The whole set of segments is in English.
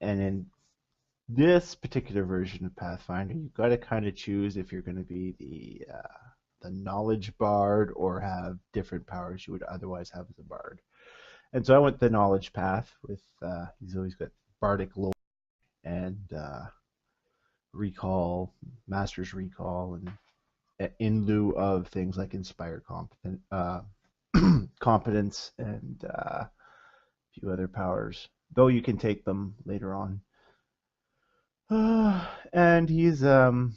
And in this particular version of Pathfinder, you've got to kind of choose if you're going to be the knowledge bard or have different powers you would otherwise have as a bard. And so I went the knowledge path with he's always got bardic lore and recall, master's recall, and in lieu of things like inspire competence and a few other powers, though you can take them later on. And he's well,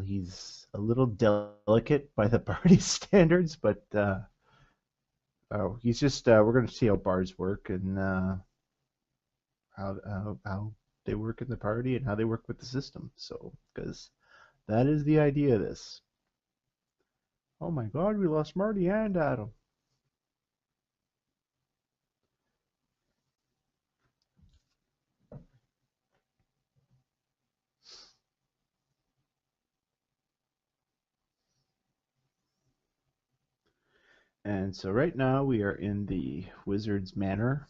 he's a little delicate by the party standards, but he's just we're going to see how bards work and how they work in the party and how they work with the system. So, because that is the idea of this. Oh my God, we lost Marty and Adam. And so right now we are in the Wizard's Manor.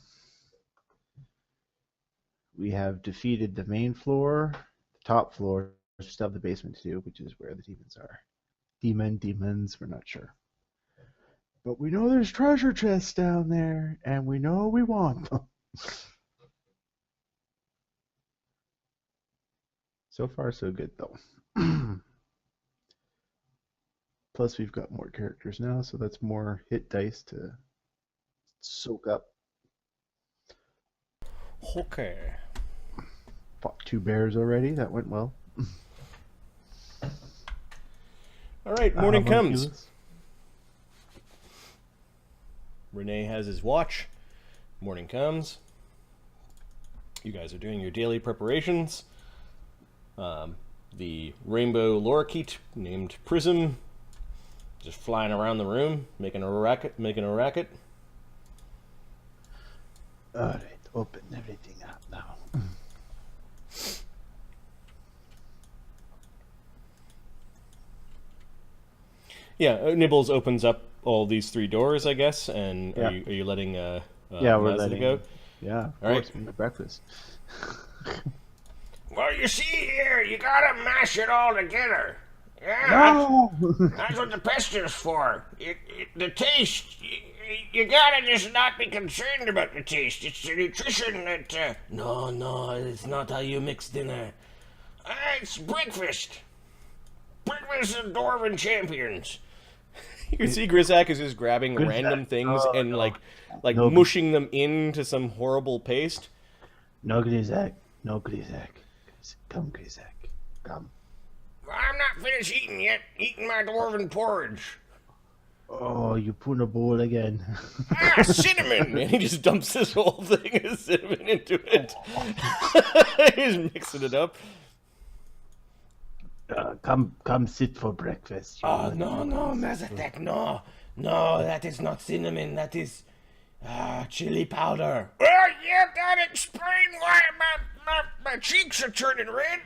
We have defeated the main floor, the top floor. We still have the basement too, which is where the demons are. Demons, we're not sure. But we know there's treasure chests down there, and we know we want them. So far, so good, though. Plus, we've got more characters now, so that's more hit dice to soak up. Okay. Fought 2 bears already. That went well. All right, morning comes. Homunculus. Renee has his watch. Morning comes. You guys are doing your daily preparations. The rainbow lorikeet named Prism just flying around the room, making a racket. All right, open everything up now. Yeah, Nibbles opens up all these 3 doors, I guess, and Yeah. are you letting Yeah, we're Mazathek letting go? Yeah, of All right. course, we need breakfast. Well, you see here, you gotta mash it all together. Yeah, No! that's what the pester's for. The taste, you gotta just not be concerned about the taste. It's the nutrition that, No, it's not how you mix dinner. it's breakfast. Breakfast of Dwarven champions. You can see Grizak is just grabbing Grizak. random things Oh, and no. like No. mushing them into some horrible paste. No, Grizak. No, Grizak. Come, Grizak. Come. I'm not finished eating yet. Eating my Dwarven porridge. Oh, you put in a bowl again. Ah, cinnamon! And he just dumps this whole thing of cinnamon into it. He's mixing it up. Come sit for breakfast. Oh, no, Mazathek, no. No, that is not cinnamon, that is chili powder. Well, yeah, that explains why my cheeks are turning red.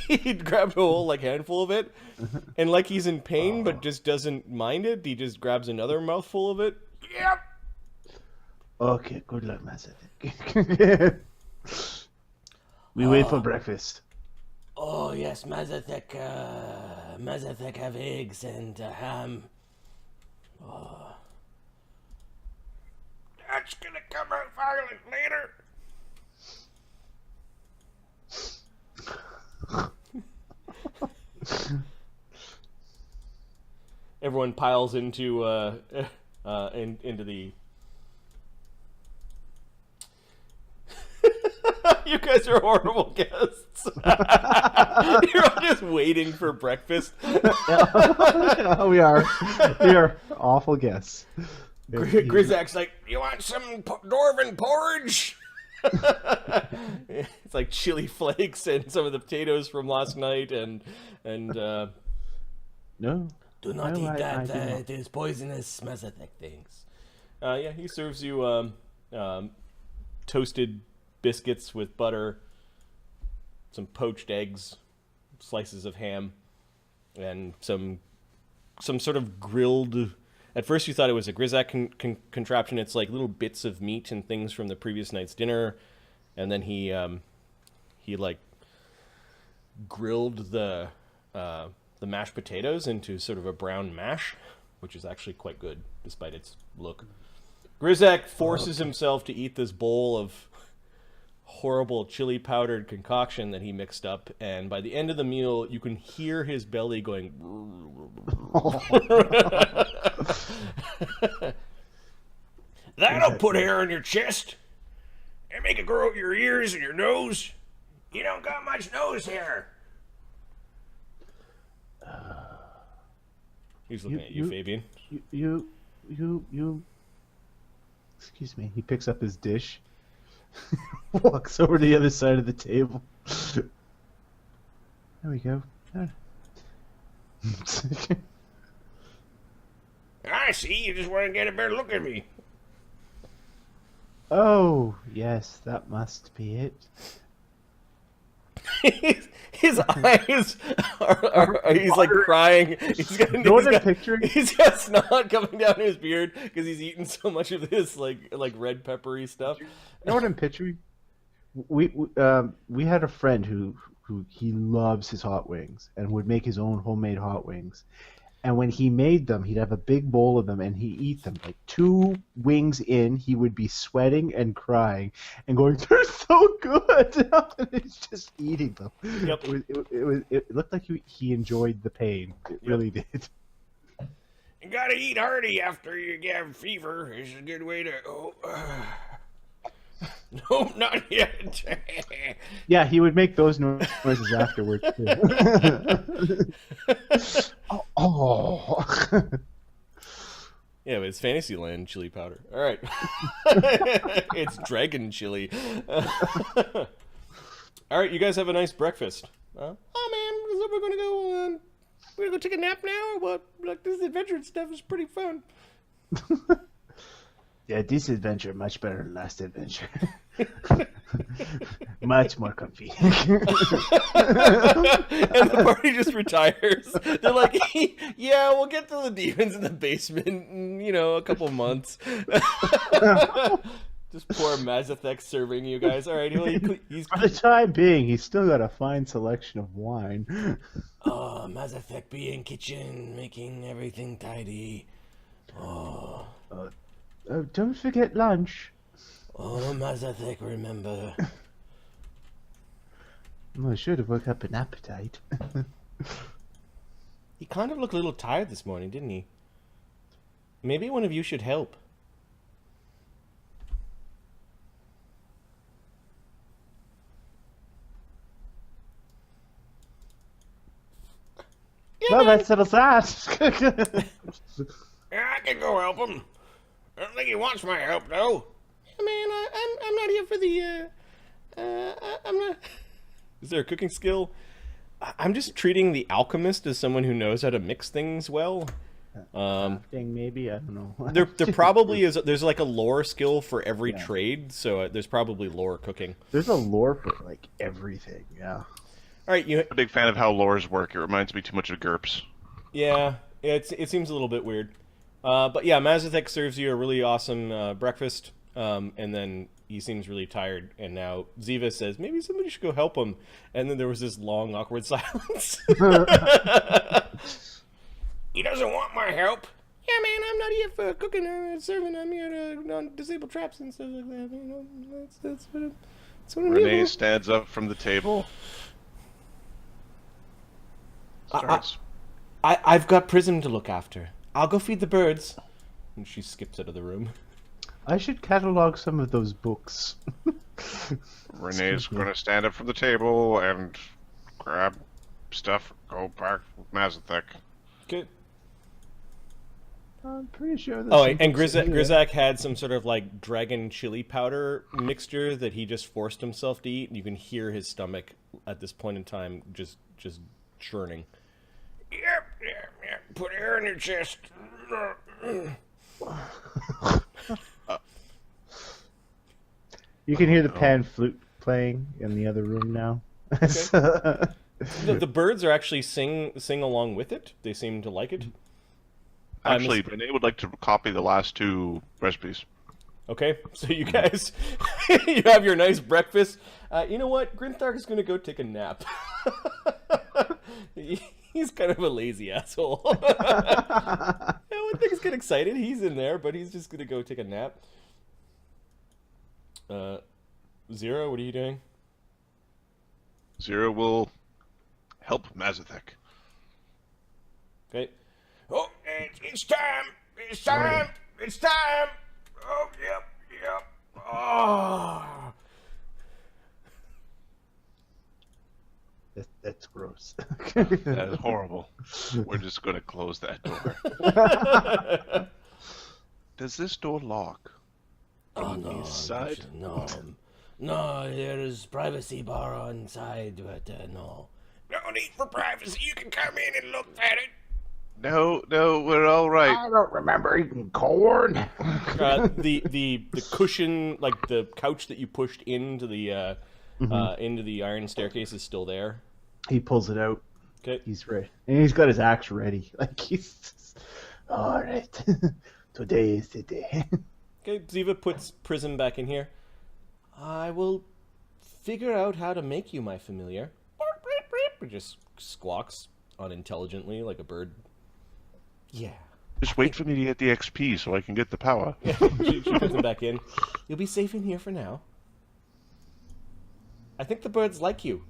He grabbed a whole handful of it, and like he's in pain but just doesn't mind it, he just grabs another mouthful of it. Yep. Okay, good luck, Mazathek. We wait for breakfast. Oh, yes, Mazathek have eggs and ham. That's gonna come out violent later. Everyone piles into into the. You guys are horrible guests. You're all just waiting for breakfast. We are awful guests. Grizak's like, You want some Dwarven porridge? it's like chili flakes and some of the potatoes from last night, and No. Do not No, eat I that, do not. it is poisonous, Mazathek thinks. yeah, he serves you toasted biscuits with butter, some poached eggs, slices of ham, and some sort of grilled At first you thought it was a Grizak contraption. It's like little bits of meat and things from the previous night's dinner. And then he like grilled the mashed potatoes into sort of a brown mash, which is actually quite good despite its look. Grizak forces himself to eat this bowl of horrible chili powdered concoction that he mixed up, and by the end of the meal you can hear his belly going That'll put hair on your chest and make it grow out your ears and your nose. You don't got much nose hair. He's looking at you, Fabian. You. Excuse me. He picks up his dish, walks over to the other side of the table. There we go. I see. You just want to get a better look at me. Oh, yes, that must be it. His eyes are he's like crying. He's got snot coming down his beard because he's eaten so much of this like red peppery stuff. You know what I'm picturing? We had a friend who he loves his hot wings and would make his own homemade hot wings. And when he made them, he'd have a big bowl of them, and he'd eat them. Like 2 wings in, he would be sweating and crying and going, "They're so good!" And he's just eating them. Yep. It looked like he enjoyed the pain. It really did. You gotta eat hearty after you get fever. It's a good way to... No, not yet. Yeah, he would make those noises afterwards, too. Oh. Yeah, but it's Fantasyland chili powder. All right. It's dragon chili. All right, you guys have a nice breakfast. Oh, man, so we're going to go take a nap now? What? Like, this adventure stuff is pretty fun. Yeah, this adventure much better than last adventure. Much more comfy. And the party just retires. They're like, yeah, we'll get to the demons in the basement in, a couple months. Just poor Mazathek serving you guys. All right, he's... For the time being, he's still got a fine selection of wine. Oh, Mazathek be in kitchen, making everything tidy. Oh, don't forget lunch. Oh, Mazathek, remember. Well, I should have woke up an appetite. He kind of looked a little tired this morning, didn't he? Maybe one of you should help. Well, that settles that. Yeah, I can go help him. I don't think he wants my help, though. Yeah, man, I'm not here for the, I'm not... Is there a cooking skill? I'm just treating the alchemist as someone who knows how to mix things well. Thing maybe, I don't know. There probably is. There's like a lore skill for every trade, so there's probably lore cooking. There's a lore for like everything. Yeah. All right, I'm a big fan of how lores work. It reminds me too much of GURPS. Yeah, it seems a little bit weird, but yeah, Mazathek serves you a really awesome breakfast, and then he seems really tired, and now Ziva says maybe somebody should go help him, and then there was this long awkward silence. He doesn't want my help. Yeah, man, I'm not here for cooking or serving. I'm here to disable traps and stuff like that. That's what I'm here Renee for. stands up from the table. Starts. I've got Prism to look after. I'll go feed the birds. And she skips out of the room. I should catalog some of those books. Renee's going to stand up from the table and grab stuff, go back with Mazathek. Good. I'm pretty sure. Oh, and Grizak had some sort of like dragon chili powder mixture that he just forced himself to eat. And you can hear his stomach at this point in time just churning. Yep. Put air in your chest. You can hear the pan flute playing in the other room now. The birds are actually sing along with it. They seem to like it. Actually, Renee would like to copy the last 2 recipes. Okay, so you guys, you have your nice breakfast. You know what? Grinthark is going to go take a nap. He's kind of a lazy asshole. I would think he's get excited. He's in there, but he's just going to go take a nap. Zero, what are you doing? Zero will help Mazathek. Okay. Oh, it's time! It's time! It's time! Oh, yep. Oh. That's gross. That is horrible. We're just going to close that door. Does this door lock? Oh, no. East side? No. No, there is privacy bar on side, but no. No need for privacy. You can come in and look at it. No, we're all right. I don't remember eating corn. The cushion, like the couch that you pushed into the iron staircase, is still there. He pulls it out. Okay. He's ready, and he's got his axe ready. Like he's just, all right. Today is the day. Okay, Ziva puts Prism back in here. I will figure out how to make you my familiar. It just squawks unintelligently like a bird. Yeah. Just wait for me to get the XP so I can get the power. She puts him back in. You'll be safe in here for now. I think the birds like you.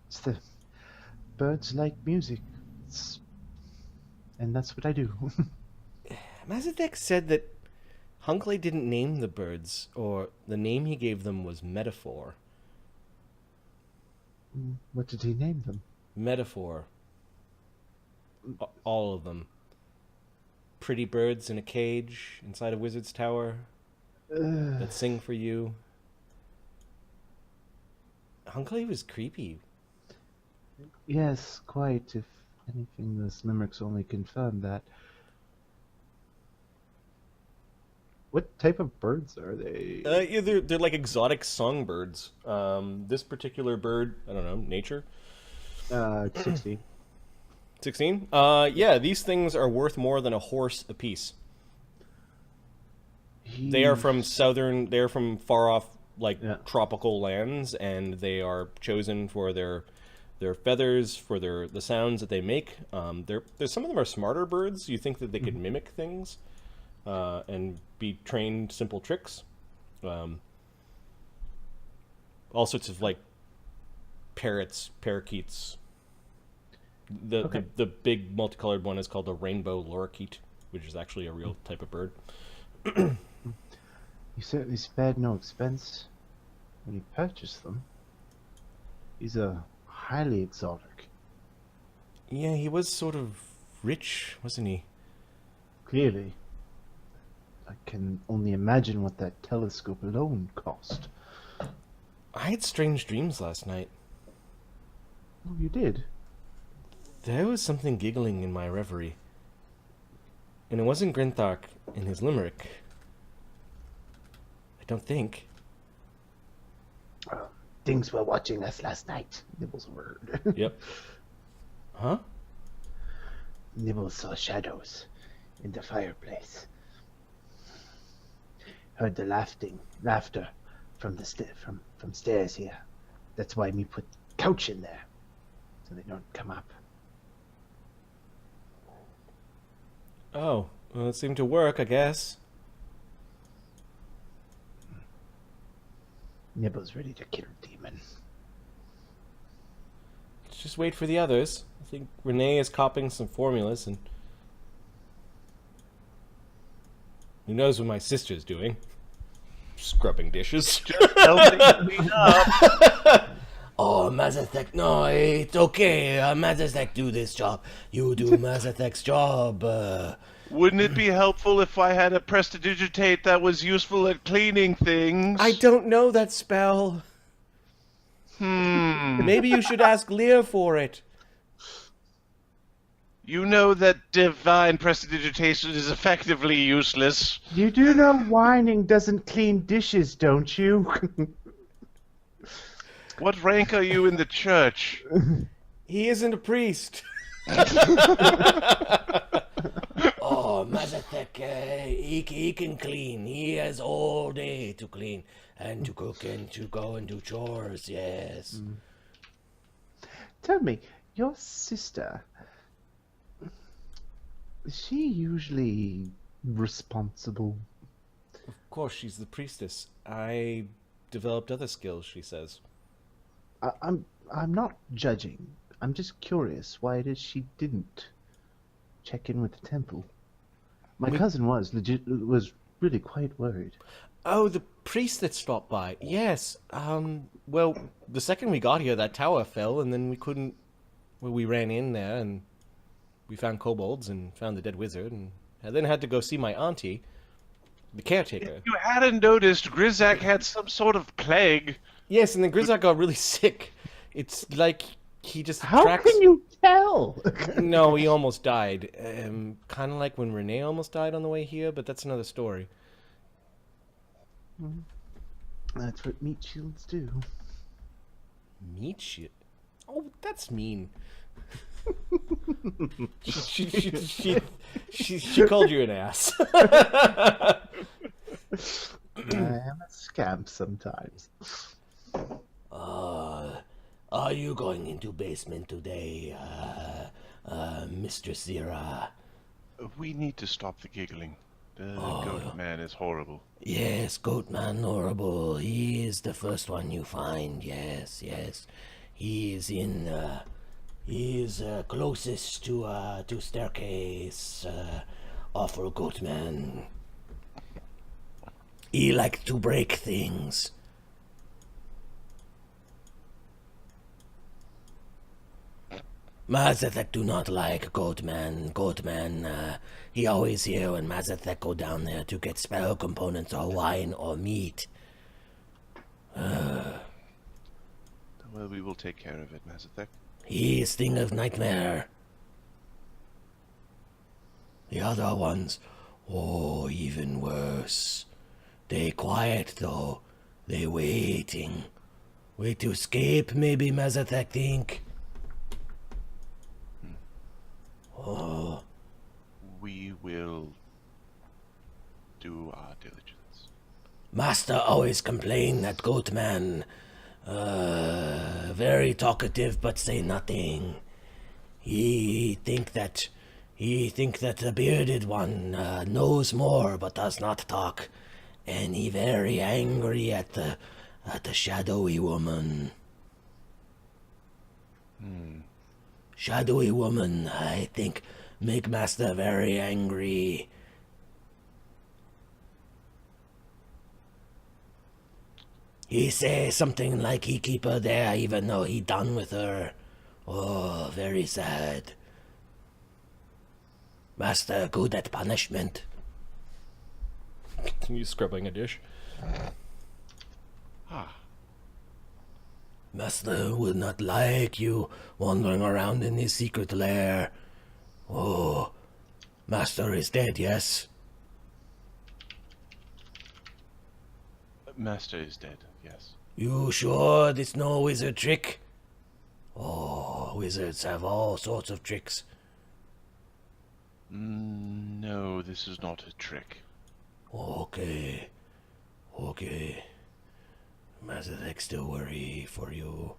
It's the birds like music, and that's what I do. Mazathek said that Hunclay didn't name the birds, or the name he gave them was Metaphor. What did he name them? Metaphor. All of them. Pretty birds in a cage inside a wizard's tower that sing for you. Hunclay was creepy. Yes, quite. If anything, the mimics only confirm that. What type of birds are they? Yeah, they're like exotic songbirds. This particular bird, I don't know, nature. 60. 16? Yeah, these things are worth more than a horse apiece. They are from far off, tropical lands, and they are chosen for their feathers, for the sounds that they make. Some of them are smarter birds. You think that they could mimic things and be trained simple tricks. All sorts of parrots, parakeets. The big multicolored one is called a rainbow lorikeet, which is actually a real type of bird. You certainly spared no expense when you purchased them. These are highly exotic. Yeah, he was sort of rich, wasn't he? Clearly. I can only imagine what that telescope alone cost. I had strange dreams last night. Oh, you did? There was something giggling in my reverie. And it wasn't Grinthark in his limerick. I don't think. Things were watching us last night. Nibbles word. Yep. Huh? Nibbles saw shadows in the fireplace. Heard the laughter from the from stairs here. That's why me put couch in there, so they don't come up. Oh, well, it seemed to work, I guess. Nibble's ready to kill demon. Let's just wait for the others. I think Renee is copying some formulas, and who knows what my sister's doing? Scrubbing dishes. Oh, Mazathek, no, it's okay. Mazathek do this job. You do Mazathek's job. Wouldn't it be helpful if I had a prestidigitate that was useful at cleaning things? I don't know that spell. Maybe you should ask Lirr for it. You know that divine prestidigitation is effectively useless. You do know whining doesn't clean dishes, don't you? What rank are you in the church? He isn't a priest. Oh, Mazathek, he can clean. He has all day to clean and to cook and to go and do chores, yes. Tell me, your sister, is she usually responsible? Of course, she's the priestess. I developed other skills, she says. I'm not judging. I'm just curious why it is she didn't check in with the temple. My cousin was really quite worried. Oh, the priest that stopped by. Yes. Well, the second we got here, that tower fell, and then we couldn't. Well, we ran in there, and we found kobolds and found the dead wizard, and I then had to go see my auntie, the caretaker. You hadn't noticed Grizak had some sort of plague. Yes, and then Grizzak got really sick. It's like he just How tracks. can you tell? No, he almost died. Kind of like when Renee almost died on the way here, but that's another story. That's what meat shields do. Meat shit. Oh, that's mean. She called you an ass. I am a scamp sometimes. Are you going into basement today, Mistress Zira? We need to stop the giggling. The goat man is horrible. Yes, Goatman horrible. He is the first one you find. Yes, yes. He is in. He is closest to staircase. Awful Goatman. He likes to break things. Mazathek do not like Goatman. Goatman, he always here when Mazathek go down there to get spell components or wine or meat. Well, we will take care of it, Mazathek. He is thing of nightmare. The other ones, oh, even worse. They quiet though. They waiting. Wait to escape, maybe Mazathek think. Oh. We will do our diligence. Master always complain that Goatman, very talkative but say nothing. He think that the bearded one knows more but does not talk, and he very angry at the shadowy woman. Shadowy woman, I think, make Master very angry. He say something like he keep her there even though he done with her. Oh, very sad. Master good at punishment. Continue scrubbing a dish. Master would not like you wandering around in his secret lair. Oh, Master is dead, yes? Master is dead, yes. You sure this no wizard trick? Oh, wizards have all sorts of tricks. No, this is not a trick. Okay. Mazathek still worry for you.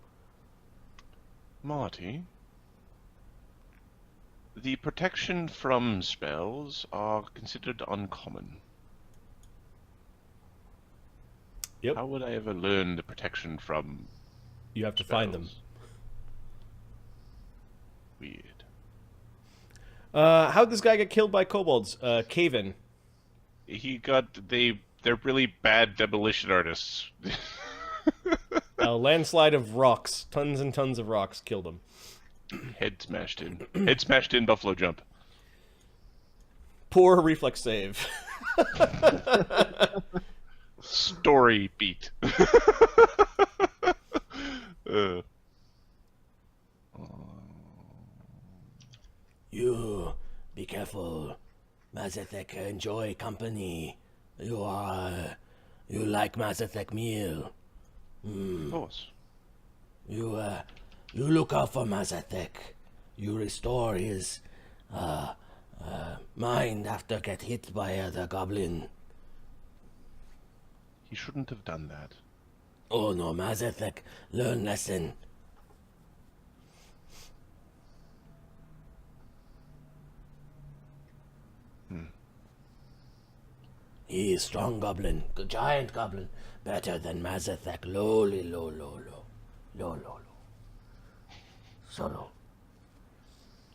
Marty, the protection from spells are considered uncommon. Yep. How would I ever learn the protection from You have to find them. spells? Weird. How'd this guy get killed by kobolds? Cave-in. He got they're really bad demolition artists. A landslide of rocks. Tons and tons of rocks killed him. Head smashed in. Head smashed in, buffalo jump. Poor reflex save. Story beat. You be careful. Mazathek enjoy company. You like Mazathek meal. Of course. You look out for Mazathek. You restore his mind after get hit by the goblin. He shouldn't have done that. Oh no, Mazathek, learn lesson. He is strong goblin, giant goblin, better than Mazathek. Lowly, low. So low.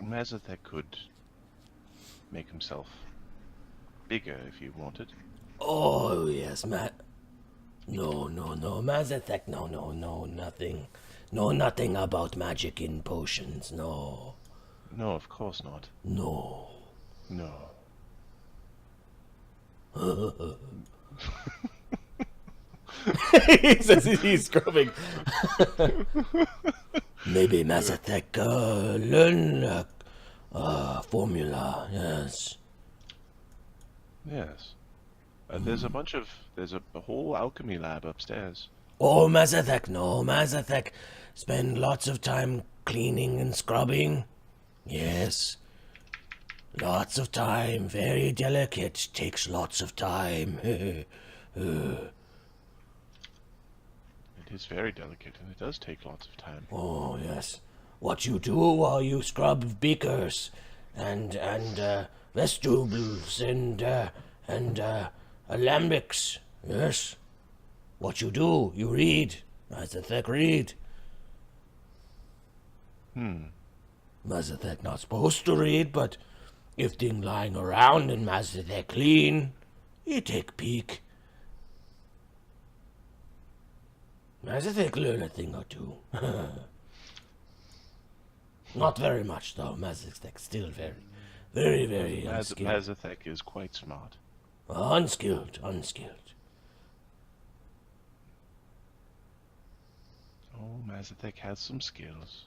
Mazathek could make himself bigger if he wanted. Oh yes, No, Mazathek, no, nothing. No, nothing about magic in potions, no. No, of course not. No. No. He says he's scrubbing. Maybe Mazathek learn formula, yes. Yes. There's a whole alchemy lab upstairs. Oh, Mazathek, no, Mazathek. Spend lots of time cleaning and scrubbing. Yes. Lots of time, very delicate, takes lots of time. It is very delicate, and it does take lots of time. Oh, yes. What you do while you scrub beakers and vestibules and alembics, yes. What you do, you read. Mazathek read. Mazathek not supposed to read, but if thing lying around and Mazathek clean, he take peek. Mazathek learn a thing or two. Not very much though. Mazathek still very unskilled. Mazathek is quite smart. Unskilled. Oh, Mazathek has some skills.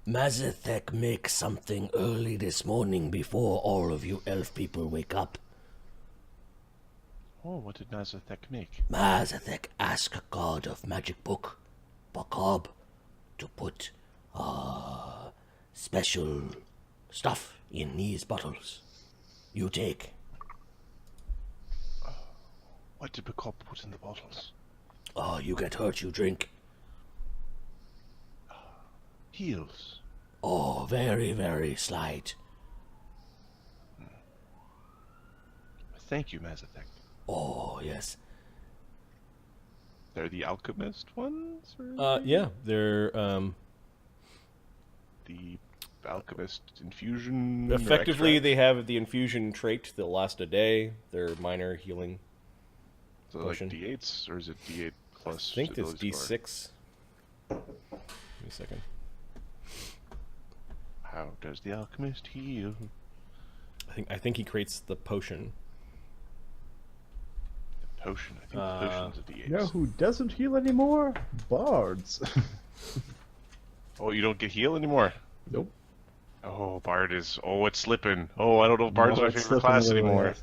Mazathek make something early this morning before all of you elf people wake up. Oh, what did Mazathek make? Mazathek ask God of Magic Book, Bakob, to put special stuff in these bottles. You take. What did Bakob put in the bottles? Oh, you get hurt, you drink. Heals. Oh, very slight. Thank you, Mazathek. Oh, yes. They're the alchemist ones? Or Yeah, they're the alchemist infusion? effectively extract? they have the infusion trait that'll last a day. They're minor healing. So like potion. D8s, or is it D8 plus? I think it's ability score? D6. Give me a second. How does the alchemist heal? I think he creates the potion. The potion. I think the potion's a D8. You know who doesn't heal anymore? Bards. Oh, you don't get heal anymore? Nope. Oh, Bard is. Oh, it's slipping. Oh, I don't know if Bard's No, my it's favorite slipping class a little anymore.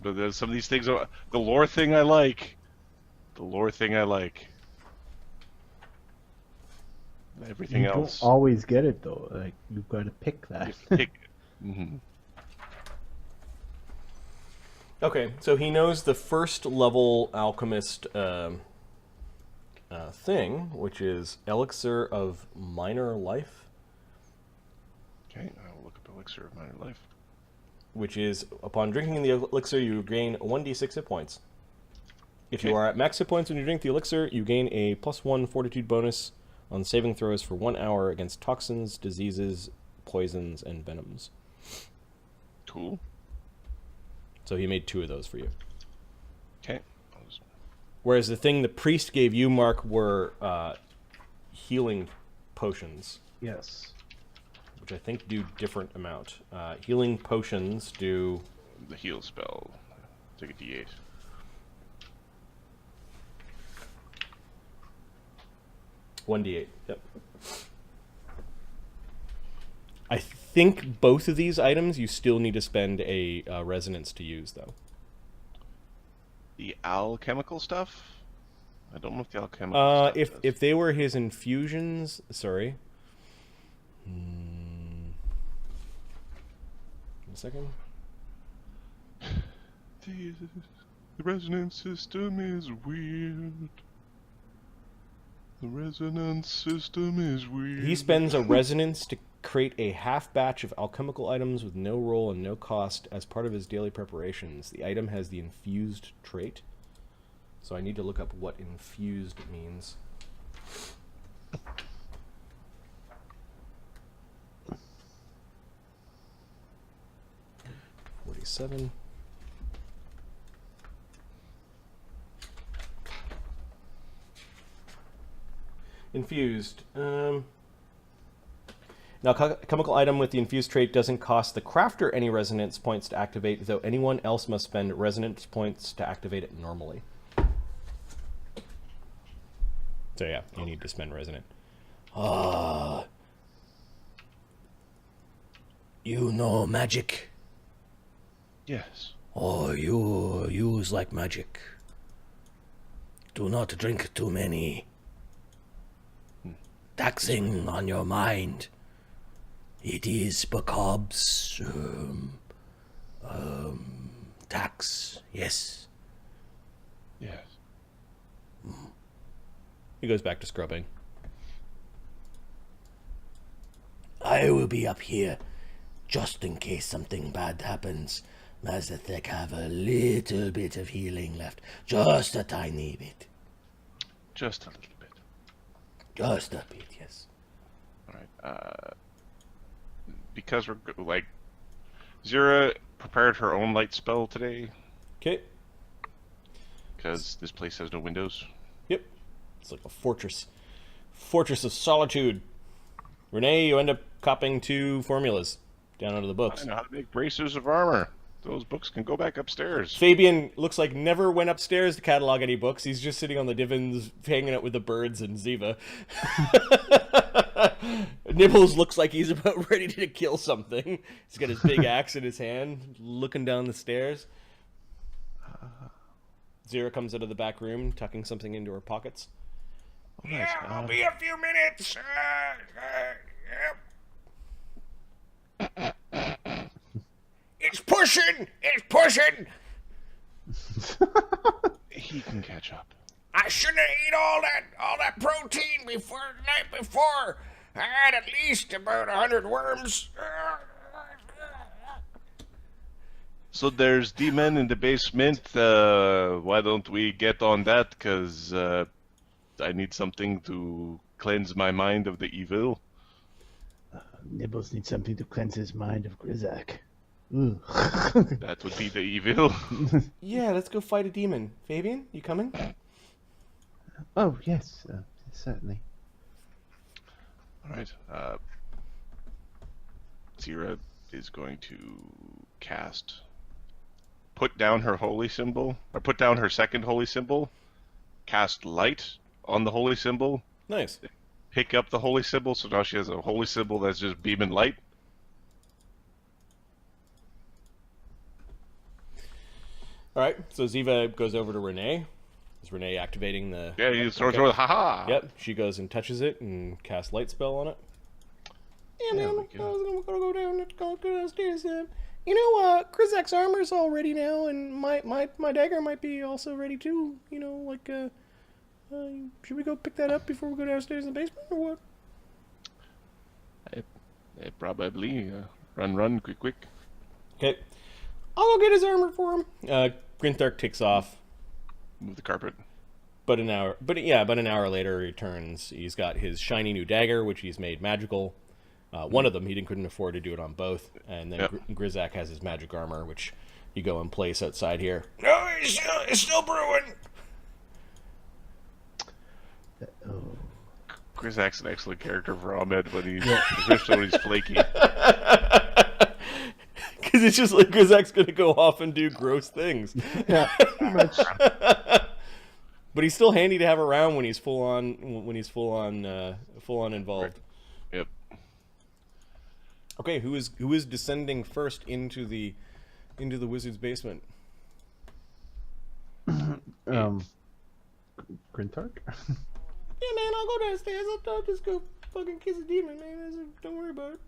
bit. There's some of these things. The lore thing I like. The lore thing I like. Everything You else. don't always get it though. Like you've got to pick that. Mhm. Okay, so he knows the first level alchemist thing, which is Elixir of Minor Life, Okay, I'll look up Elixir of Minor Life. which is upon drinking the elixir, you gain 1d6 hit points. If you Okay. are at max hit points when you drink the elixir, you gain a +1 fortitude bonus on saving throws for 1 hour against toxins, diseases, poisons, and venoms. Cool. So he made 2 of those for you. Okay. Whereas the thing the priest gave you, Mark, were healing potions, Yes. which I think do different amount. Healing potions do The heal spell. Take a D8. one d8. Yep. I think both of these items you still need to spend a resonance to use, though. The alchemical stuff? I don't know if the alchemical stuff does. If they were his infusions, sorry. A second. The resonance system is weird. The resonance system is weird. He spends a resonance to create a half batch of alchemical items with no roll and no cost as part of his daily preparations. The item has the infused trait. So I need to look up what infused means. $47. Infused. Now, chemical item with the infused trait doesn't cost the crafter any resonance points to activate, though anyone else must spend resonance points to activate it normally. So yeah, you need to spend resonant. You know magic? Yes. Oh, you use like magic. Do not drink too many. Taxing on your mind. It is Bacob's tax, yes. Yes. He goes back to scrubbing. I will be up here just in case something bad happens. Mazathek have a little bit of healing left. Just a tiny bit. Just a little bit. Just a bit, yes. Alright, because we're, like, Zira prepared her own light spell today, Okay. because this place has no windows. Yep. It's like a fortress. Fortress of solitude. Renee, you end up copying 2 formulas down out of the books. I know how to make bracers of armor. Those books can go back upstairs. Fabian looks like never went upstairs to catalog any books. He's just sitting on the divans, hanging out with the birds and Ziva. Nibbles looks like he's about ready to kill something. He's got his big axe in his hand, looking down the stairs. Zira comes out of the back room, tucking something into her pockets. Oh, nice. Yeah, I'll be a few minutes. Yep. It's pushing! It's pushing! He can catch up. I shouldn't have ate all that protein before the night before. I had at least about 100 worms. So there's demon in the basement. Why don't we get on that? Because I need something to cleanse my mind of the evil. Nibbles needs something to cleanse his mind of Grizak. Ooh. That would be the evil. Yeah, let's go fight a demon. Fabian, you coming? Oh, yes, certainly. Alright. Zira is going to cast. Put down her holy symbol, or put down her second holy symbol, cast light on the holy symbol, Nice. pick up the holy symbol, so now she has a holy symbol that's just beaming light. All right, so Ziva goes over to Renee. Is Renee activating the... Yeah, you throw it, haha! Yep, she goes and touches it and casts light spell on it. Yeah, man, I was gonna go downstairs. You know, Krizak's armor's all ready now, and my dagger might be also ready too. You know, like, should we go pick that up before we go downstairs in the basement, or what? Probably. Run, quick. Okay, I'll go get his armor for him. Grinthark takes off. Move the carpet. But an hour later he returns. He's got his shiny new dagger, which he's made magical. One of them, he couldn't afford to do it on both. And then Grizak has his magic armor, which you go and place outside here. No, it's still brewing. Oh. Grizak's an excellent character for Ahmed when he's, especially when he's flaky. Because it's just like Grizak's going to go off and do gross things. Yeah, pretty much. But he's still handy to have around when he's full on involved. Yep. Okay, who is descending first into the wizard's basement? Grintark? Yeah, man, I'll go downstairs. I'll just go fucking kiss a demon, man. Don't worry about it.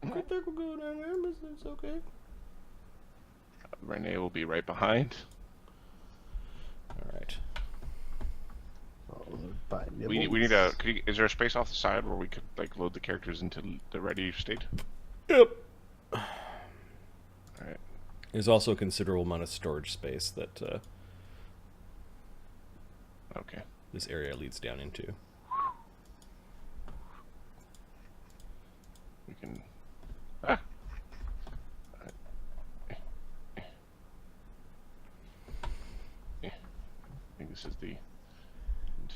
Grintark will go down there, but it's okay. Renee will be right behind. All right. Followed by We Nibbles. need a. Is there a space off the side where we could like load the characters into the ready state? Yep. All right. There's also a considerable amount of storage space that Okay. this area leads down into. We can. Ah. I think this is the.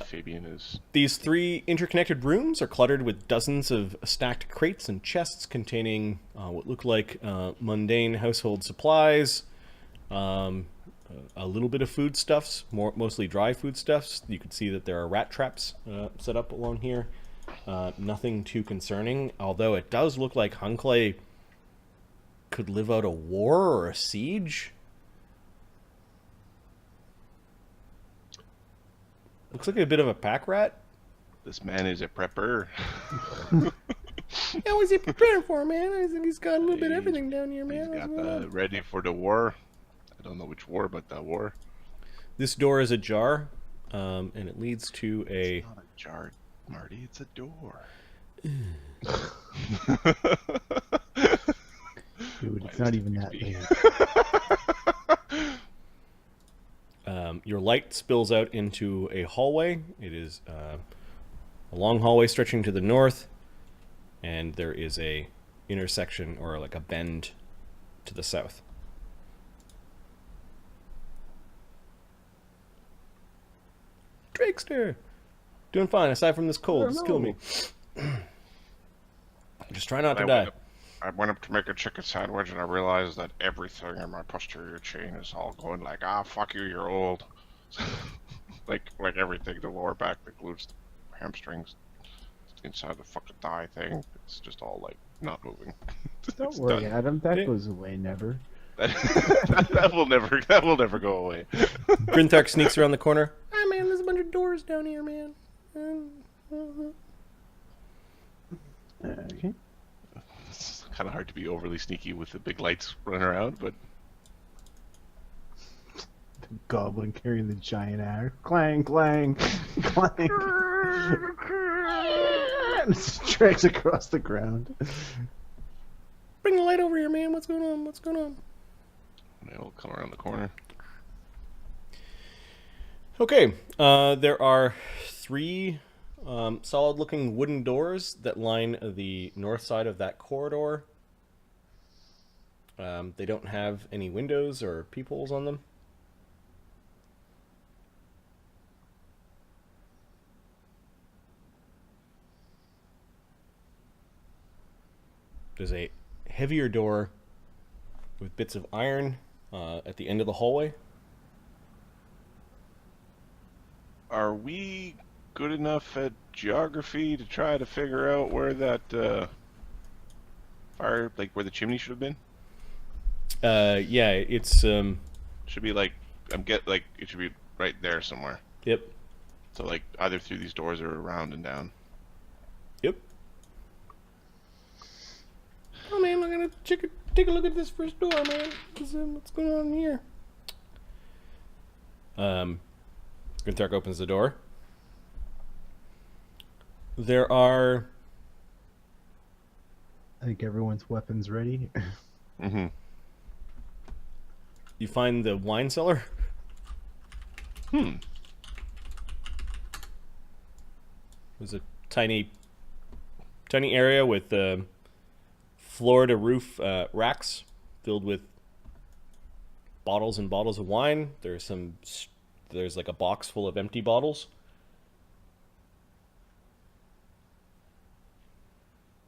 Fabian is. These 3 interconnected rooms are cluttered with dozens of stacked crates and chests containing what look like mundane household supplies, a little bit of foodstuffs, mostly dry foodstuffs. You can see that there are rat traps set up along here. Nothing too concerning, although it does look like Hunclay could live out a war or a siege. Looks like a bit of a pack rat. This man is a prepper. Yeah, what's he preparing for, man? I think he's got a little bit of everything down here, man. He's got ready for the war. I don't know which war, but the war. This door is ajar, and it leads to a... It's not a jar, Marty. It's a door. Dude, it's not even that late. Your light spills out into a hallway. It is a long hallway stretching to the north, and there is a intersection or like a bend to the south. Drakester! Doing fine, aside from this cold. It's killing me. Just try not to die. I went up to make a chicken sandwich and I realized that everything in my posterior chain is all going like, ah, fuck you, you're old. like everything, the lower back, the glutes, the hamstrings, inside the fucking thigh thing, it's just all like not moving. Don't worry, Adam. That goes away never. that will never go away. Grintark sneaks around the corner. Ah, man, there's a bunch of doors down here, man. Okay. It's kind of hard to be overly sneaky with the big lights running around, but The goblin carrying the giant axe. Clang, clang, clang. And strikes across the ground. Bring the light over here, man. What's going on? What's going on? it'll come around the corner. Okay, there are 3 solid-looking wooden doors that line the north side of that corridor. They don't have any windows or peepholes on them. There's a heavier door with bits of iron at the end of the hallway. Are we good enough at geography to try to figure out where that fire, like where the chimney should have been? Yeah, it's Should be like it should be right there somewhere. Yep. So like either through these doors or around and down. Yep. Oh man, I'm gonna take a look at this first door, man. What's going on here? Grintark opens the door. There are... I think everyone's weapons ready. Mm-hmm. You find the wine cellar. There's a tiny area with floor-to-roof racks filled with bottles and bottles of wine. There's like a box full of empty bottles,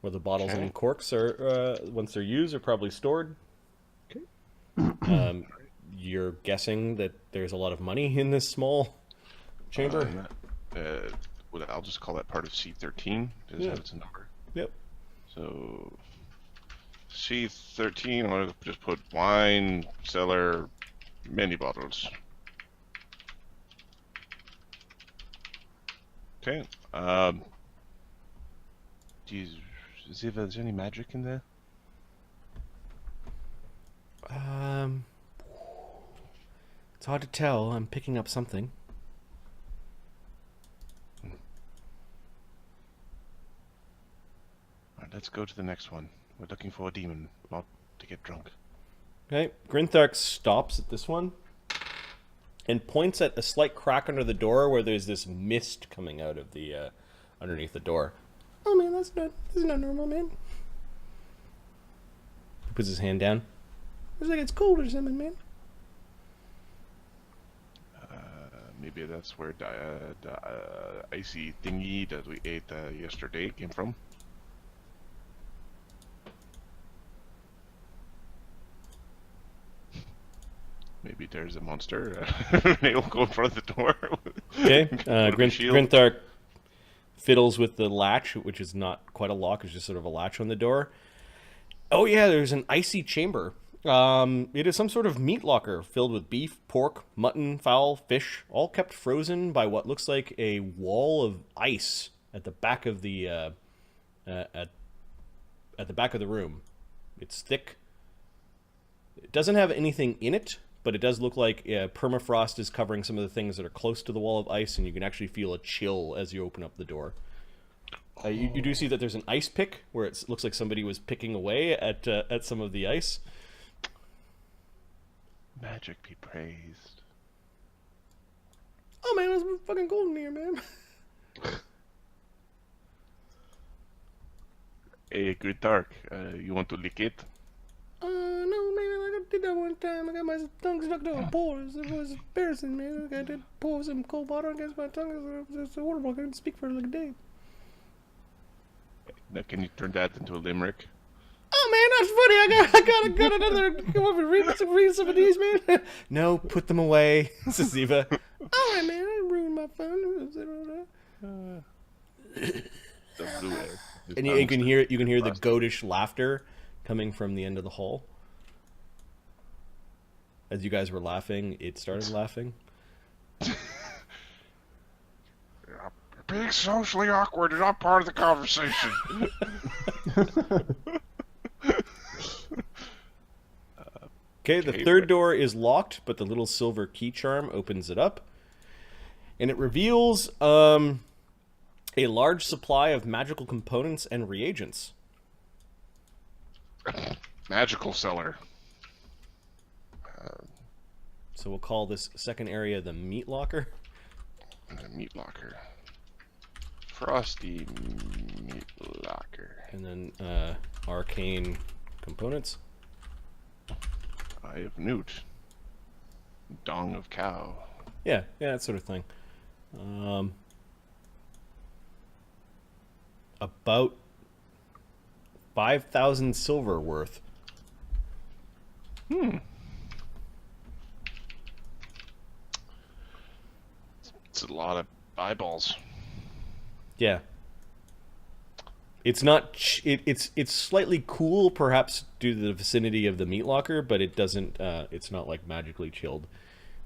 where the bottles and corks are, once they're used, are probably stored. Okay. You're guessing that there's a lot of money in this small chamber. I'll just call that part of C13. Does have its number? Yep. So C13. I'm gonna just put wine cellar, many bottles. Okay. Do you see if there's any magic in there? It's hard to tell. I'm picking up something. Alright, let's go to the next one. We're looking for a demon, not to get drunk. Okay, Grinthark stops at this one and points at a slight crack under the door where there's this mist coming out of the underneath the door. Oh man, that's not normal, man. He puts his hand down. Looks like it's cold or something, man. Maybe that's where the icy thingy that we ate yesterday came from. Maybe there's a monster. They'll go in front of the door. Okay, Shield. Grinthark fiddles with the latch, which is not quite a lock, it's just sort of a latch on the door. Oh yeah, there's an icy chamber. It is some sort of meat locker filled with beef, pork, mutton, fowl, fish, all kept frozen by what looks like a wall of ice at the back of the at the back of the room. It's thick. It doesn't have anything in it, but it does look like permafrost is covering some of the things that are close to the wall of ice, and you can actually feel a chill as you open up the door. You do see that there's an ice pick where it looks like somebody was picking away at some of the ice. Magic be praised. Oh man, it's fucking cold in here, man. Hey, good dark. You want to lick it? No, man, I did that one time. I got my tongue stuck to a pores. It was embarrassing, man. I did pour some cold water against my tongue. It was horrible. I couldn't speak for like a day. Now, can you turn that into a limerick? Oh man, that's funny. I got another. Come over, read some of these, man. No, put them away, says Ziva. All right, man. I ruined my fun. The blue air. And you can hear the goatish laughter coming from the end of the hall. As you guys were laughing, it started laughing. Being socially awkward is not part of the conversation. Okay, the third door is locked, but the little silver key charm opens it up. And it reveals a large supply of magical components and reagents. Magical cellar. So we'll call this second area the meat locker. The meat locker. Frosty meat locker. And then arcane components. Eye of newt. Dong of cow. Yeah, that sort of thing. About 5,000 silver worth. It's a lot of eyeballs. Yeah. It's not. It's slightly cool, perhaps due to the vicinity of the meat locker, but it doesn't. It's not like magically chilled.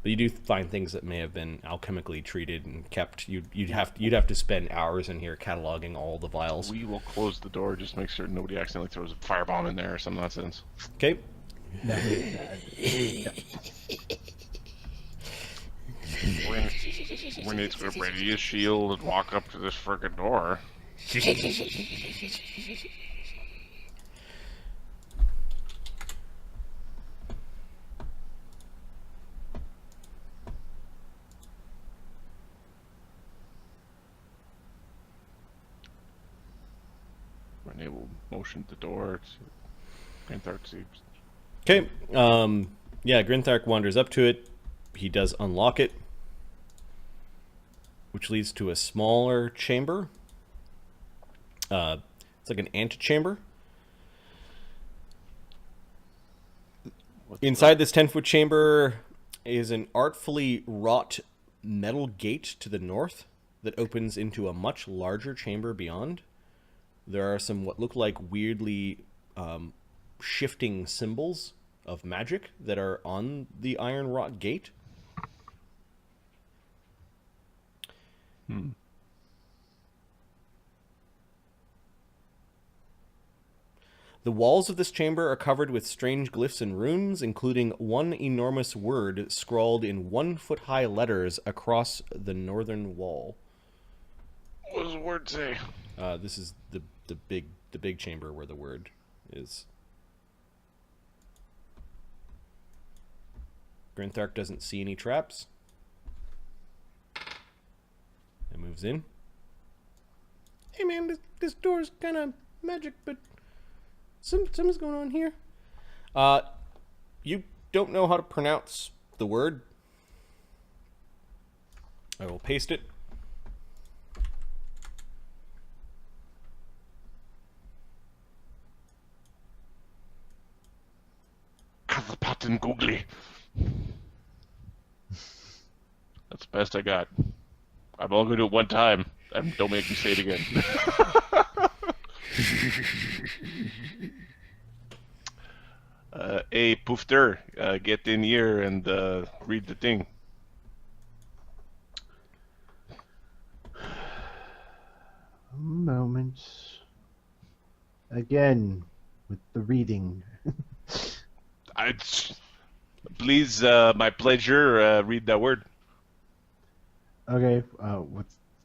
But you do find things that may have been alchemically treated and kept. You'd have to spend hours in here cataloging all the vials. We will close the door, just make sure nobody accidentally throws a firebomb in there or some nonsense. Okay. We need to ready his shield and walk up to this frickin' door. Renee will motion the door to Grinthark to... Okay. Yeah, Grinthark wanders up to it. He does unlock it, which leads to a smaller chamber. It's like an antechamber. Inside this 10-foot chamber is an artfully wrought metal gate to the north that opens into a much larger chamber beyond. There are some what look like weirdly shifting symbols of magic that are on the iron wrought gate. The walls of this chamber are covered with strange glyphs and runes, including one enormous word scrawled in 1-foot-high letters across the northern wall. What does the word say? This is the big chamber where the word is. Grinthark doesn't see any traps. It moves in. Hey man, this door's kind of magic, but something's going on here. You don't know how to pronounce the word. I will paste it. Pattern googly. That's the best I got. I'm only going to do it one time. And don't make me say it again. Hey, Poofter, get in here and read the thing. Moment. Again, with the reading. Please, my pleasure, read that word. Okay,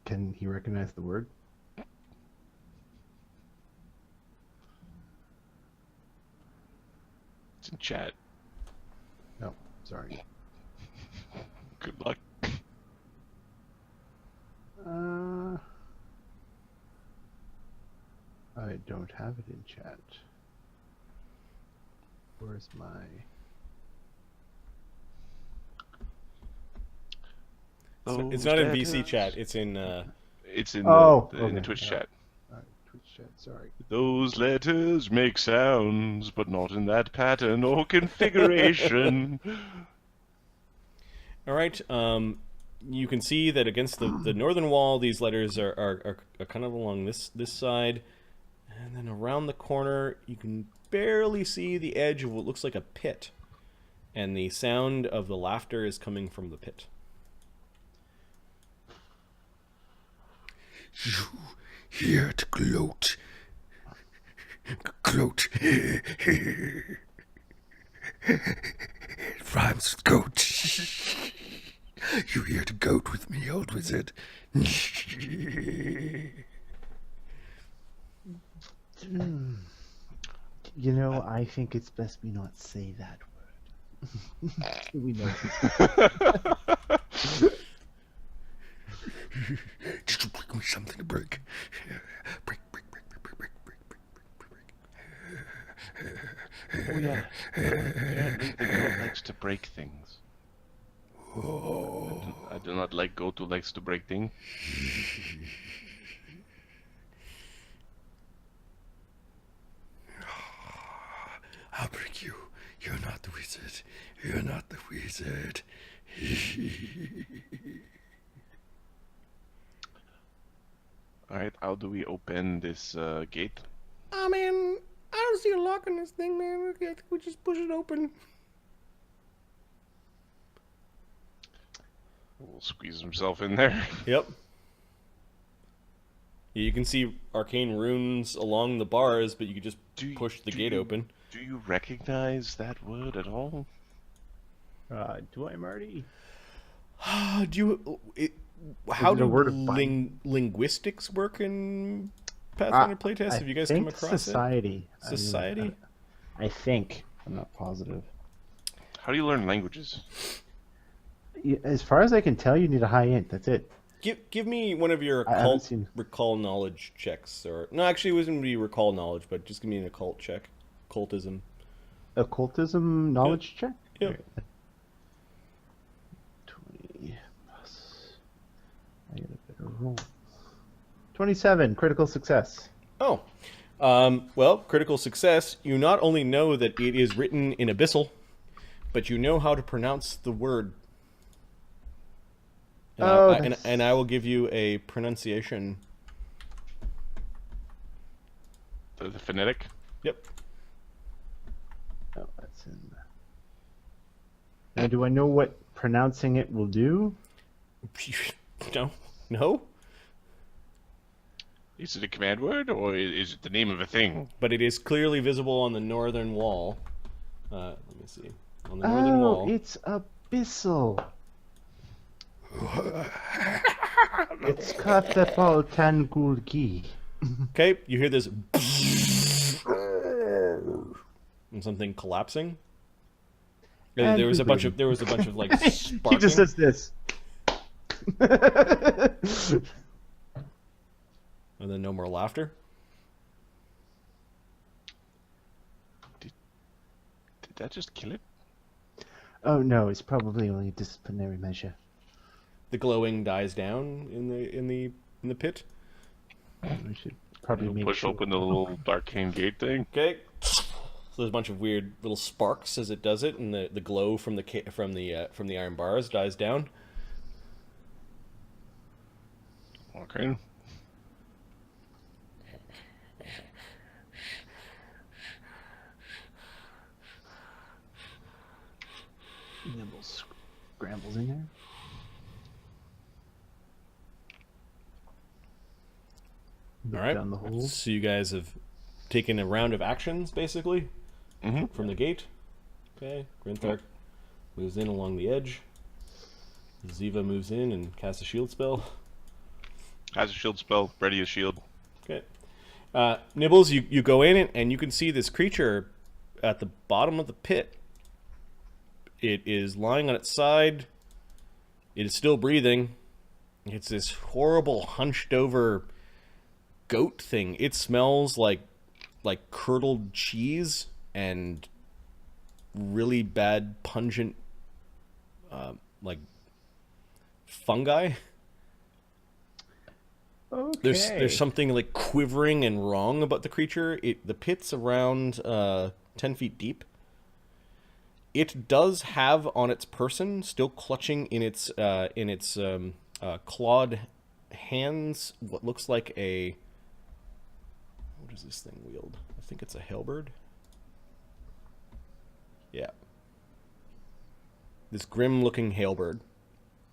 can he recognize the word? It's in chat. No, sorry. Good luck. I don't have it in chat. Where's my... It's not in VC chat. It's in. It's in in the Twitch chat. Alright, Twitch chat, sorry. Those letters make sounds, but not in that pattern or configuration. All right. You can see that against the northern wall, these letters are kind of along this side, and then around the corner, you can barely see the edge of what looks like a pit, and the sound of the laughter is coming from the pit. You here to gloat. Gloat. It rhymes with goat. You here to goat with me, old wizard? You know, I think it's best we not say that word. We know. Just bring me something to break. Break. Oh yeah. Apparently the goat likes to break things. Oh. I do not like goat who likes to break things. I'll break you. You're not the wizard. You're not the wizard. Alright, how do we open this gate? Oh man, I don't see a lock on this thing, man. Okay, I think we just push it open. We'll squeeze himself in there. Yep. You can see arcane runes along the bars, but you could just push the gate open. Do you recognize that word at all? Do I, Marty? How do word of linguistics work in Pathfinder playtest? Have you guys come across society. it? Society? I think. I'm not positive. How do you learn languages? As far as I can tell, you need a high int. That's it. Give me one of your occult recall knowledge checks, or no, actually, it wasn't be recall knowledge, but just give me an occult check, occultism. Occultism knowledge check. Yep. Right. 20 plus. I get a better roll. 27 critical success. Oh, well, critical success. You not only know that it is written in Abyssal, but you know how to pronounce the word. And I will give you a pronunciation. The phonetic? Yep. Oh, that's in. Now, do I know what pronouncing it will do? No. Is it a command word, or is it the name of a thing? But it is clearly visible on the northern wall. Let me see. On the northern wall. It's abyssal. It's Kathepal Tangulgi. Okay, you hear this and something collapsing. And There was a bunch boom. of like sparking. He just does this. And then no more laughter. Did that just kill it? Oh no, it's probably only a disciplinary measure. The glowing dies down in the pit. We should probably make Push sure. open the little arcane gate thing. Okay. So there's a bunch of weird little sparks as it does it, and the glow from the iron bars dies down. Okay. Nimble scrambles in there. Look All right. down the hole. So you guys have taken a round of actions, basically, Mm-hmm. from the gate. Okay. Grinthark moves in along the edge. Ziva moves in and casts a shield spell. Has a shield spell. Ready a shield. Okay. Nibbles, you go in and you can see this creature at the bottom of the pit. It is lying on its side. It is still breathing. It's this horrible hunched over goat thing. It smells like curdled cheese and really bad pungent like fungi. Okay. There's something like quivering and wrong about the creature. The pit's around 10 feet deep. It does have on its person, still clutching in its clawed hands, what looks like a... What does this thing wield? I think it's a halberd. Yeah. This grim-looking halberd.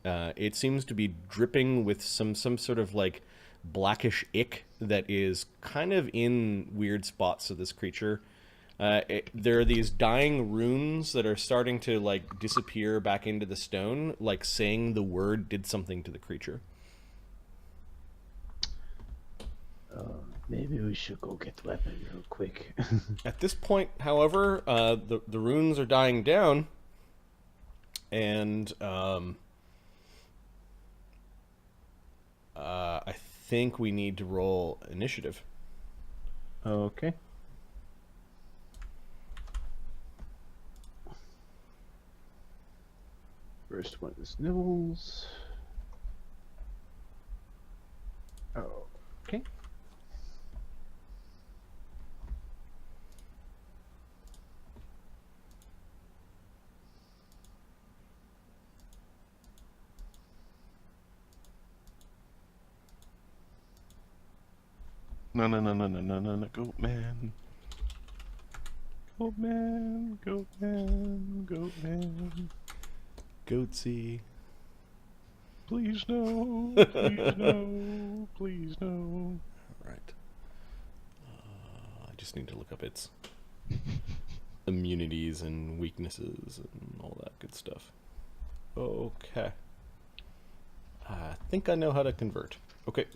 It seems to be dripping with some sort of like blackish ick that is kind of in weird spots of this creature. There are these dying runes that are starting to like disappear back into the stone, like saying the word did something to the creature. Maybe we should go get the weapon real quick. At this point, however, the runes are dying down, and I think we need to roll initiative. Okay. First one is Nibbles. Oh, okay. No, goat man. Goat man, goat man, goat man. Goatsy. Please no, please no, please no. Right. I just need to look up its immunities and weaknesses and all that good stuff. Okay. I think I know how to convert. Okay.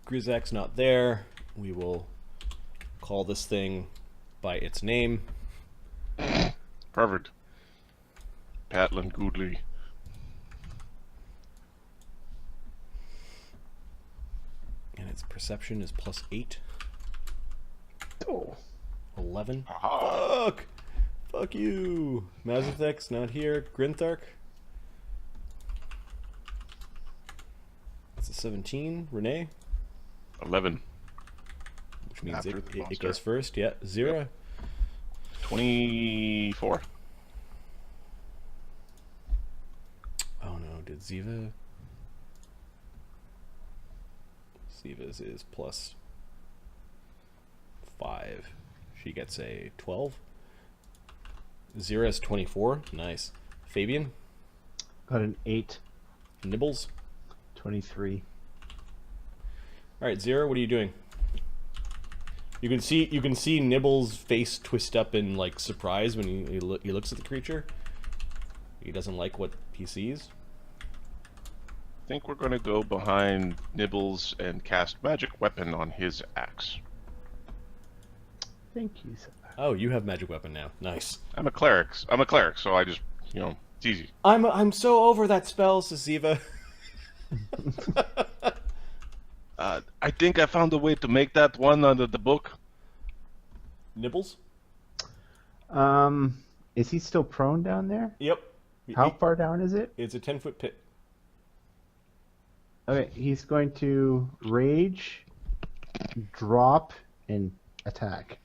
Grizak's not there. We will call this thing by its name. Perfect. Patlin Goodley. And its perception is +8. Oh. 11. Aha. Fuck! Fuck you! Mazathek's not here. Grinthark. It's a 17. Renee. 11. Which means After the it monster. goes first. Yeah. Zira. 24. Oh no, did Ziva? Ziva's is +5. She gets a 12. Zira is 24. Nice. Fabian? Got an 8. Nibbles? 23. Alright, Zira, what are you doing? You can see Nibbles' face twist up in like surprise when he looks at the creature. He doesn't like what he sees. I think we're going to go behind Nibbles and cast magic weapon on his axe. Thank you, sir. Oh, you have magic weapon now. Nice. I'm a cleric, so I just, it's easy. I'm so over that spell, says Ziva. I think I found a way to make that one under the book. Nibbles? Is he still prone down there? Yep. How far down is it? It's a 10-foot pit. Okay, he's going to rage, drop, and attack.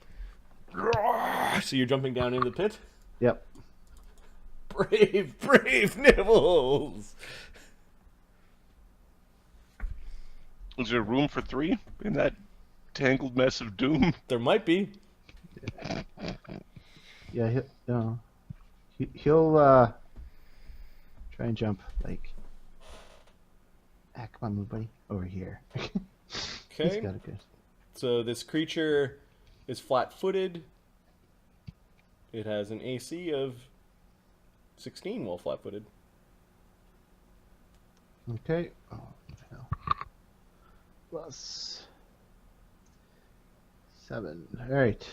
So you're jumping down in the pit? Yep. Brave Nibbles! Is there room for 3 in that tangled mess of doom? There might be. Yeah, he'll try and jump like. Ah, come on, move, buddy, over here. He's Okay. got it good. So this creature is flat-footed. It has an AC of 16 while flat-footed. Okay. Oh, no. Plus 7. All right.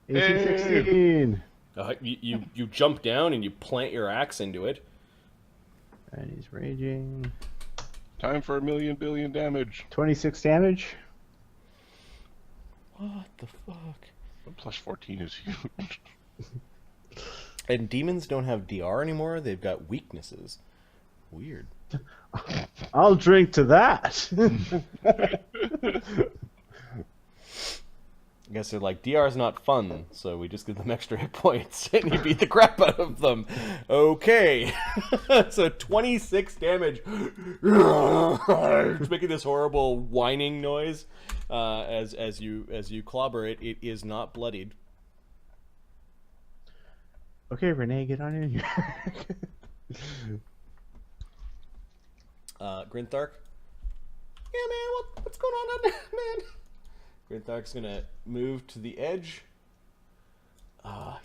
AC Hey! 16. You jump down and you plant your axe into it. And he's raging. Time for 1,000,000 billion damage. 26 damage. What the fuck? Plus 14 is huge. And demons don't have DR anymore. They've got weaknesses. Weird. I'll drink to that. I guess they're like, DR's not fun, so we just give them extra hit points, and you beat the crap out of them. Okay. So 26 damage. It's making this horrible whining noise as you clobber it. It is not bloodied. Okay, Renee, get on in here. Grinthark? Yeah, man, what's going on down there, man? Grinthark's gonna move to the edge.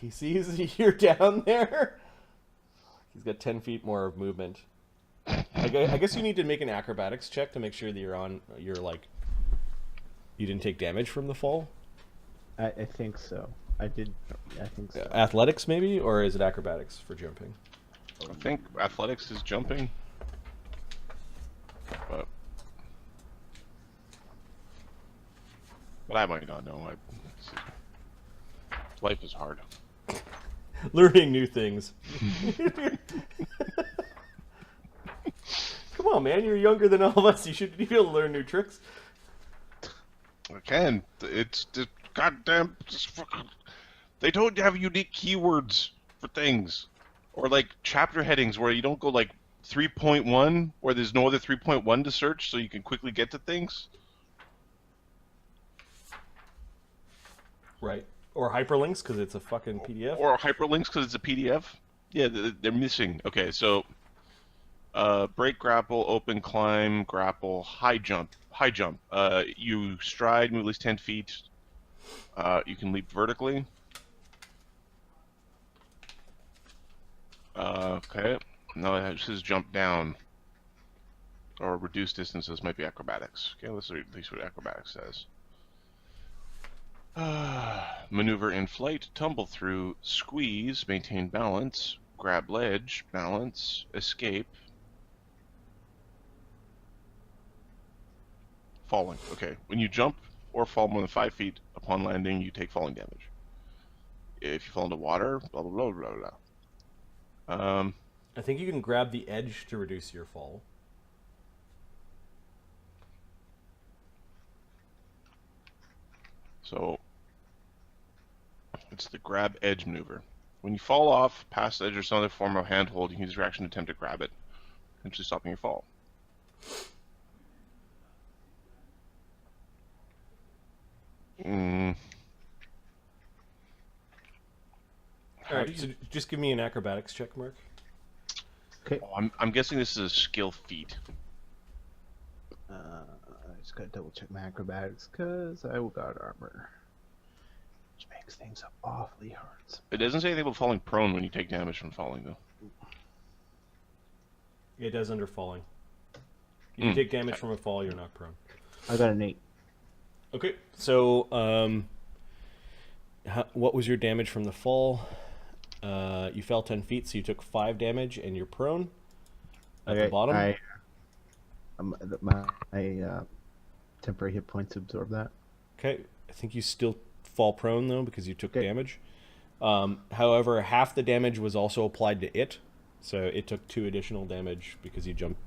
He sees you're down there. He's got 10 feet more of movement. I guess you need to make an acrobatics check to make sure that you didn't take damage from the fall. I think so. I think so. Athletics, maybe? Or is it acrobatics for jumping? I think athletics is jumping. But I might not know. Life is hard. Learning new things. Come on, man. You're younger than all of us. You should be able to learn new tricks. I can. It's just goddamn. They don't have unique keywords for things, or like chapter headings where you don't go like 3.1, where there's no other 3.1 to search, so you can quickly get to things. Right. Or hyperlinks because it's a fucking PDF. Or hyperlinks because it's a PDF. Yeah, they're missing. Okay, so break, grapple, open, climb, grapple, high jump. High jump. You stride, move at least 10 feet. You can leap vertically. Okay. No, it says jump down. Or reduce distances might be acrobatics. Okay, let's see at least what acrobatics says. Maneuver in flight, tumble through, squeeze, maintain balance, grab ledge, balance, escape. Falling. Okay. When you jump or fall more than 5 feet upon landing, you take falling damage. If you fall into water, blah, blah, blah, blah, blah. I think you can grab the edge to reduce your fall. So it's the grab edge maneuver. When you fall off, past the edge or some other form of handhold, you can use your action to attempt to grab it, potentially stopping your fall. Mm. All right, so just give me an acrobatics check, Mark. Okay. Oh, I'm guessing this is a skill feat. I just gotta double check my acrobatics because I got armor, which makes things awfully hard. It doesn't say anything about falling prone when you take damage from falling, though. It does under falling. If you take damage from a fall, you're not prone. I got an 8. Okay, so what was your damage from the fall? You fell 10 feet, so you took 5 damage, and you're prone at the bottom. My temporary hit points absorb that. Okay, I think you still fall prone though because you took damage. However, half the damage was also applied to it, so it took 2 additional damage because you jumped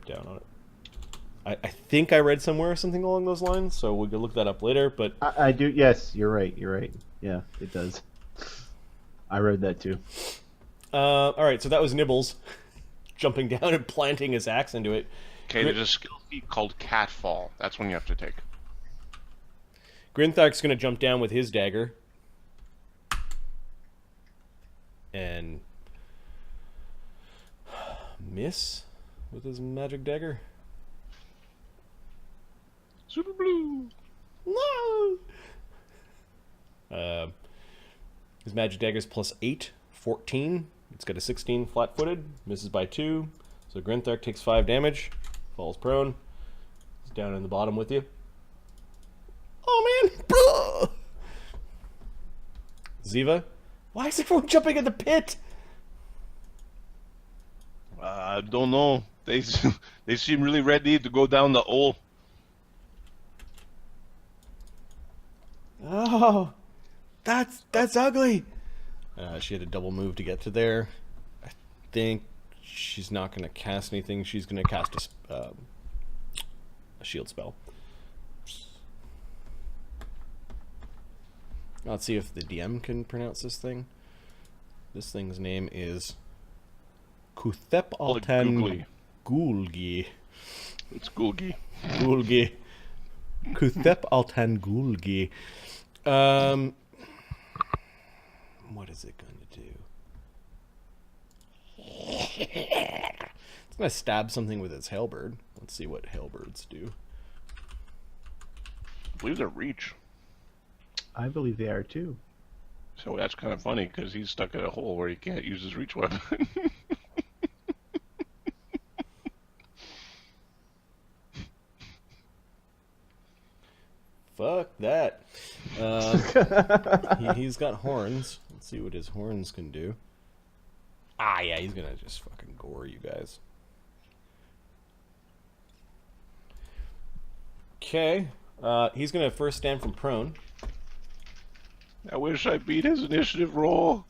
down on it. I think I read somewhere something along those lines, so we could look that up later. But I do. Yes, you're right. You're right. Yeah, it does. I read that too. All right, so that was Nibbles jumping down and planting his axe into it. Okay, there's a skill feat called Catfall. That's one you have to take. Grinthark's going to jump down with his dagger. And miss with his magic dagger. Super blue. No! His magic dagger's plus 8, 14. It's got a 16 flat-footed. Misses by 2. So Grinthark takes 5 damage. Falls prone. He's down in the bottom with you. Oh, man! Ziva? Why is everyone jumping in the pit? I don't know. They seem really ready to go down the hole. Oh, that's ugly. She had a double move to get to there. I think she's not going to cast anything. She's going to cast a shield spell. Let's see if the DM can pronounce this thing. This thing's name is Kuthep Altan Gulgi. It's Gulgi. Gulgi. Kuthep Altan Gulgi. What is it going to do? It's going to stab something with its halberd. Let's see what halberds do. I believe they're reach. I believe they are too. So that's kind of funny because he's stuck in a hole where he can't use his reach weapon. Fuck that. He's got horns. Let's see what his horns can do. Ah, yeah, he's gonna just fucking gore you guys. Okay. He's gonna first stand from prone. I wish I beat his initiative roll.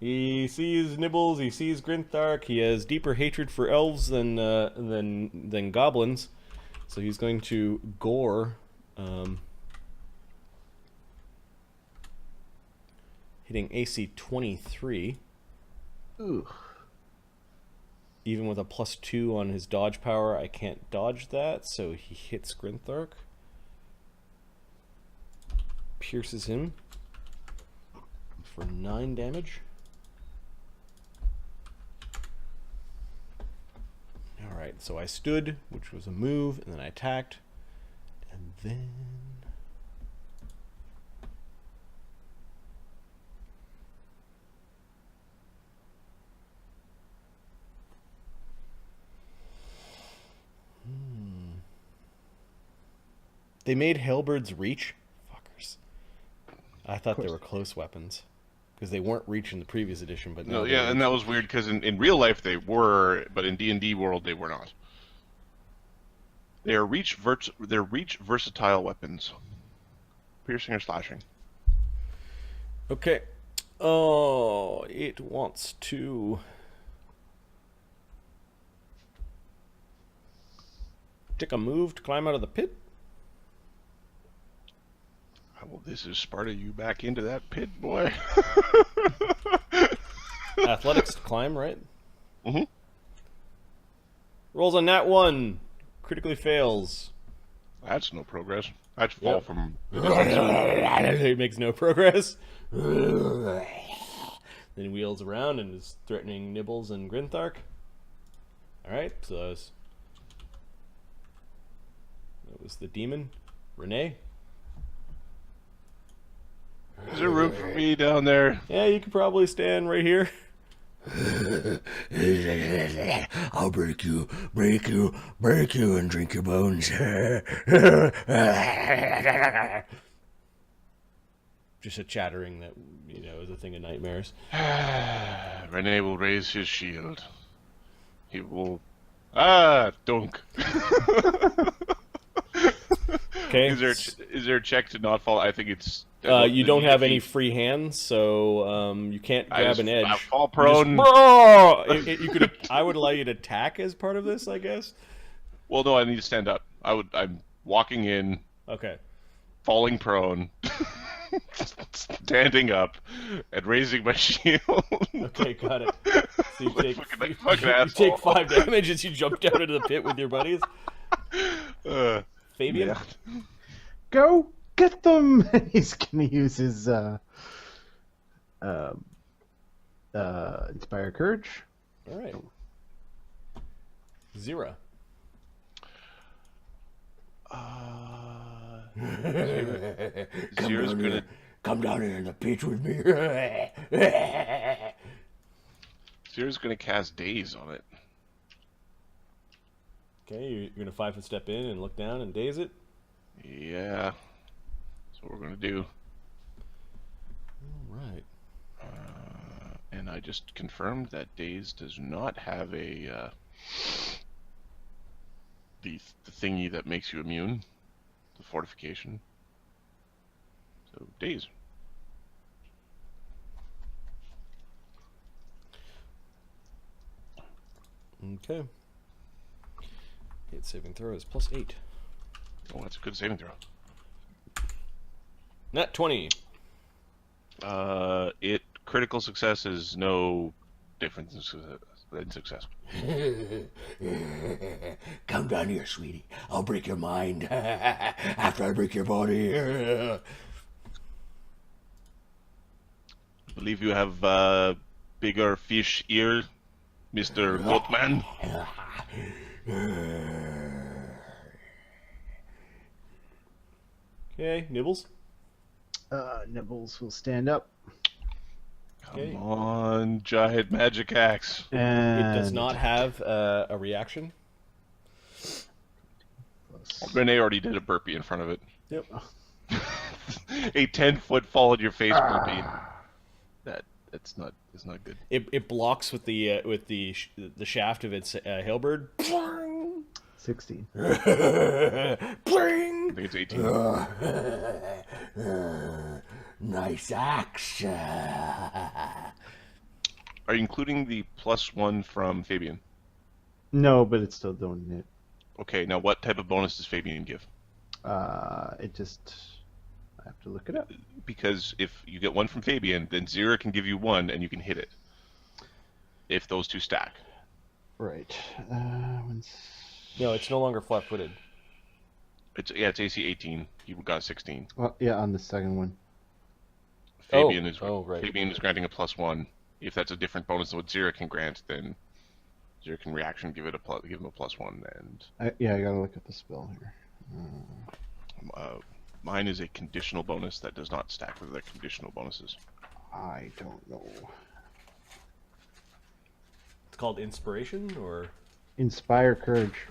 He sees Nibbles, he sees Grinthark, he has deeper hatred for elves than goblins. So he's going to gore, hitting AC 23. Ooh. Even with a +2 on his dodge power, I can't dodge that, so he hits Grinthark. Pierces him for 9 damage. Alright, so I stood, which was a move, and then I attacked. And then... They made halberds reach? Fuckers. I thought they were close weapons. Because they weren't reach in the previous edition, but No, yeah, and that was weird because in real life they were, but in D&D world they were not. They're reach versatile weapons. Piercing or slashing. Okay. Oh, it wants to... take a move to climb out of the pit. Well, this is Sparta you back into that pit, boy. Athletics to climb, right? Mm-hmm. Rolls on nat 1. Critically fails. That's no progress. That's fall Yep. from. He makes no progress. Then he wheels around and is threatening Nibbles and Grinthark. Alright, so that was the demon. Renee? Is there room for me down there? Yeah, you could probably stand right here. I'll break you, and drink your bones. Just a chattering that, is a thing of nightmares. Rene will raise his shield. He will. Dunk. Okay. Is there a check to not fall? I think it's. You don't have any free hands, so you can't grab an edge. I fall prone. You could. I would allow you to attack as part of this, I guess. Well, no, I need to stand up. I'm walking in, Okay. falling prone, standing up, and raising my shield. Okay, got it. So you take, fucking you asshole. take 5 damage as you jump down into the pit with your buddies. Fabian? Yeah. Go get them! And he's gonna use his Inspire Courage. All right. Zira. Zero's gonna. Come down here in the pit with me. Zero's gonna cast Daze on it. Okay, you're going to 5-foot step in and look down and daze it. Yeah. That's what we're gonna do. All right. And I just confirmed that Daze does not have a the thingy that makes you immune, the fortification. So Daze. Okay. Hit saving throw is +8. Oh, that's a good saving throw. Nat 20. It critical success is no different than success. Come down here, sweetie. I'll break your mind after I break your body. I believe you have bigger fish ear, Mr. Goatman. Okay, Nibbles. Nibbles will stand up. Okay. Come on, giant magic axe. And It does not have a reaction. Renee already did a burpee in front of it. Yep. A 10-foot fall in your face burpee. That's not good. It blocks with the shaft of its halberd. 16. I think it's 18. Nice axe. Are you including the +1 from Fabian? No, but it's still doing it. Okay, now what type of bonus does Fabian give? It just... I have to look it up. Because if you get 1 from Fabian, then Zira can give you 1 and you can hit it. If those two stack. Right. No, it's no longer flat-footed. It's AC 18. You got 16. Well, yeah, on the second one. Fabian right. Fabian is granting a +1. If that's a different bonus than what Zira can grant, then Zira can reaction give him a +1. And I gotta look at the spell here. mine is a conditional bonus that does not stack with other conditional bonuses. I don't know. It's called Inspiration, or... Inspire Courage.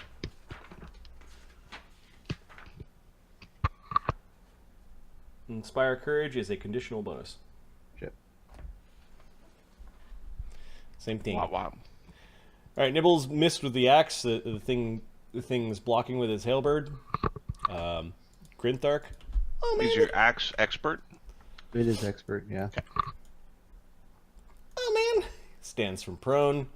Inspire Courage is a conditional bonus. Shit. Same thing. Wow. All right, Nibbles missed with the axe. The thing's blocking with his halberd. Grinthark. Oh man! Is your axe expert? It is expert, yeah. Oh man! Stands from prone.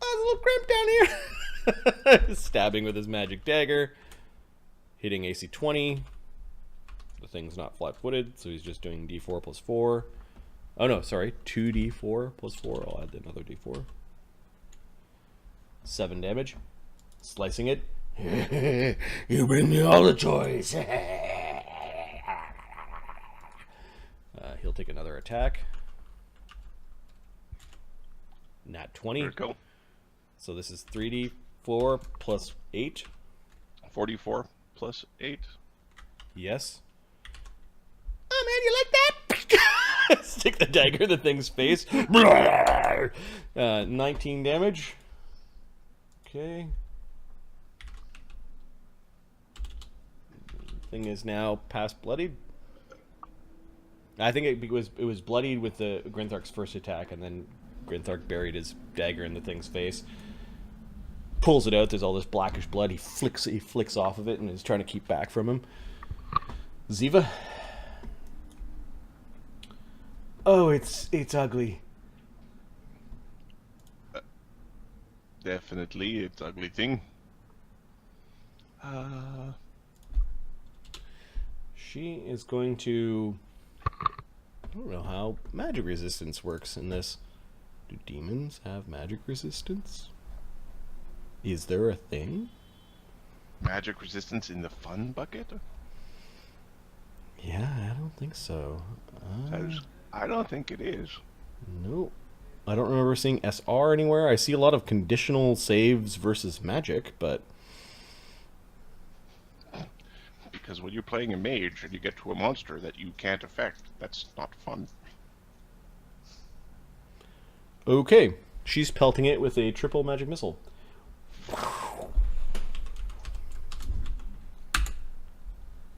Oh, it's a little cramp down here. Stabbing with his magic dagger. Hitting AC 20. The thing's not flat-footed, so he's just doing D4 plus 4. Oh no, sorry, 2D4 plus 4. I'll add another D4. 7 damage. Slicing it. You bring me all the toys. He'll take another attack. Nat 20. There we go. So this is 3d4 plus 8. 44 plus 8. Yes. Oh man, you like that? Stick the dagger in the thing's face. 19 damage. Okay. Thing is now past bloodied. I think it was bloodied with the Grinthark's first attack, and then Grinthark buried his dagger in the thing's face. Pulls it out. There's all this blackish blood. He flicks off of it and is trying to keep back from him. Ziva. Oh, it's ugly. Definitely, it's an ugly thing. She is going to... I don't know how magic resistance works in this. Do demons have magic resistance? Is there a thing? Magic resistance in the fun bucket? Yeah, I don't think so. I don't think it is. Nope. I don't remember seeing SR anywhere. I see a lot of conditional saves versus magic, but... Because when you're playing a mage and you get to a monster that you can't affect, that's not fun. Okay. She's pelting it with a triple magic missile.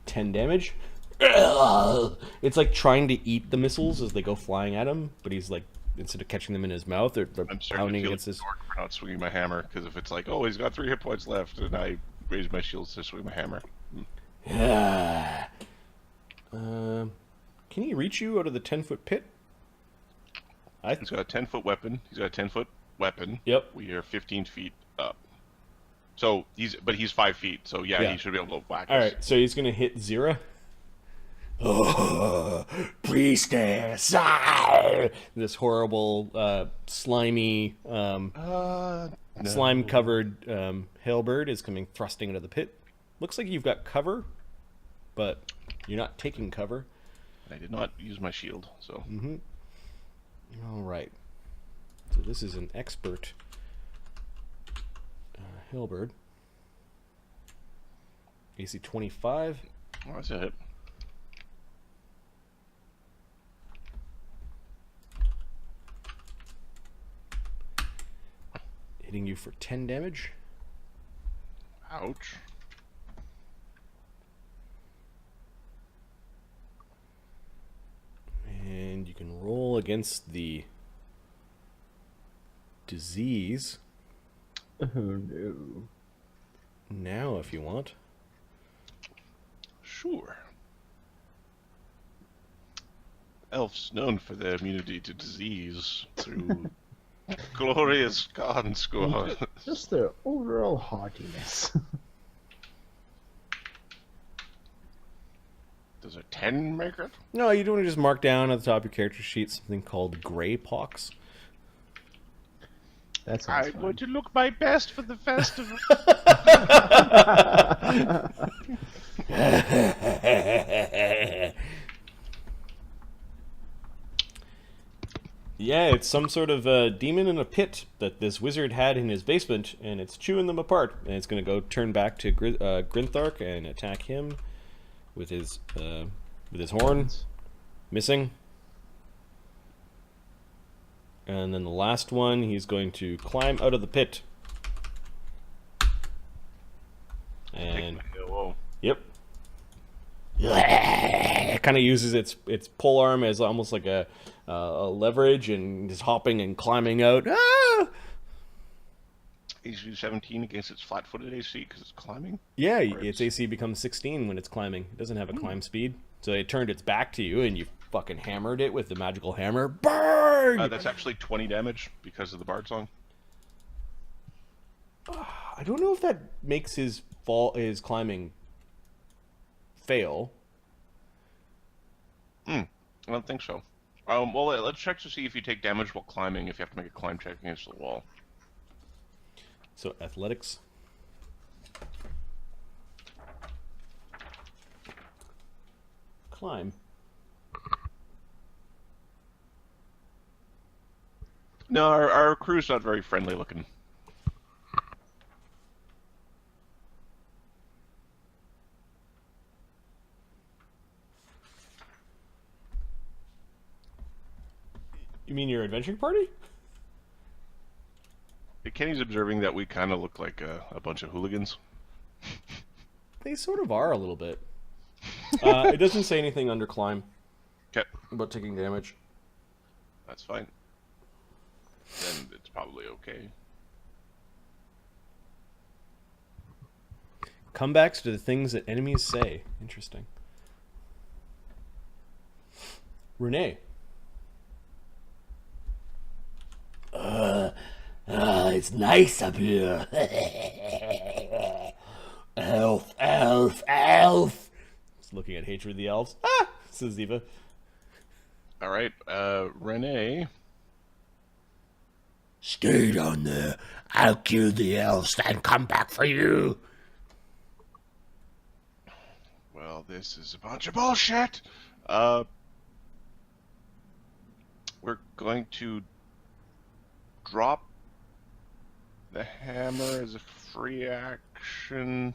10 damage. It's like trying to eat the missiles as they go flying at him, but he's like, instead of catching them in his mouth, they're I'm starting to pounding feel against like his... for not swinging my hammer, because if it's like, oh, he's got 3 hit points left, and I raise my shields to swing my hammer. Yeah. Can he reach you out of the 10-foot pit? He's got a 10-foot weapon. He's got a 10-foot weapon. Yep. We are 15 feet up. So he's 5 feet. So yeah, he should be able to whack us. All right, so he's gonna hit Zira. Oh, priestess! This horrible, slimy, slime-covered halberd is coming thrusting into the pit. Looks like you've got cover, but you're not taking cover. I did not use my shield, so. All right. So this is an expert halberd. AC 25. Oh, that's a hit. Hitting you for 10 damage. Ouch. And you can roll against the disease Oh no. now if you want. Sure. Elves known for their immunity to disease through glorious con score. Just their overall haughtiness. Does a 10 make it? No, you don't want to just mark down at the top of your character sheet something called gray pox. That sounds I'm fun. going to look my best for the festival. Yeah, it's some sort of demon in a pit that this wizard had in his basement, and it's chewing them apart. And it's going to go turn back to Grinthark and attack him with his horn, missing. And then the last one, he's going to climb out of the pit. And yep. It kind of uses its pole arm as almost like a leverage, and is hopping and climbing out. Ah! AC 17 against its flat-footed AC because it's climbing. Yeah, Or its AC becomes 16 when it's climbing. It doesn't have a climb speed, so it turned its back to you, and you fucking hammered it with the magical hammer. Burn! That's actually 20 damage because of the bard song. I don't know if that makes his climbing fail. I don't think so. Well, let's check to see if you take damage while climbing, if you have to make a climb check against the wall. So athletics. Climb. No, our crew's not very friendly looking. You mean your adventuring party? Kenny's observing that we kind of look like a bunch of hooligans. They sort of are a little bit. It doesn't say anything under climb Okay, about taking damage. that's fine. Then it's probably okay. Comebacks to the things that enemies say. Interesting. Renee. It's nice up here. Elf, elf, elf. Just looking at Hatred of the Elves. Ah! Says Ziva. All right, Renee. Stay down there. I'll kill the elves and come back for you. Well, this is a bunch of bullshit. We're going to drop the hammer as a free action,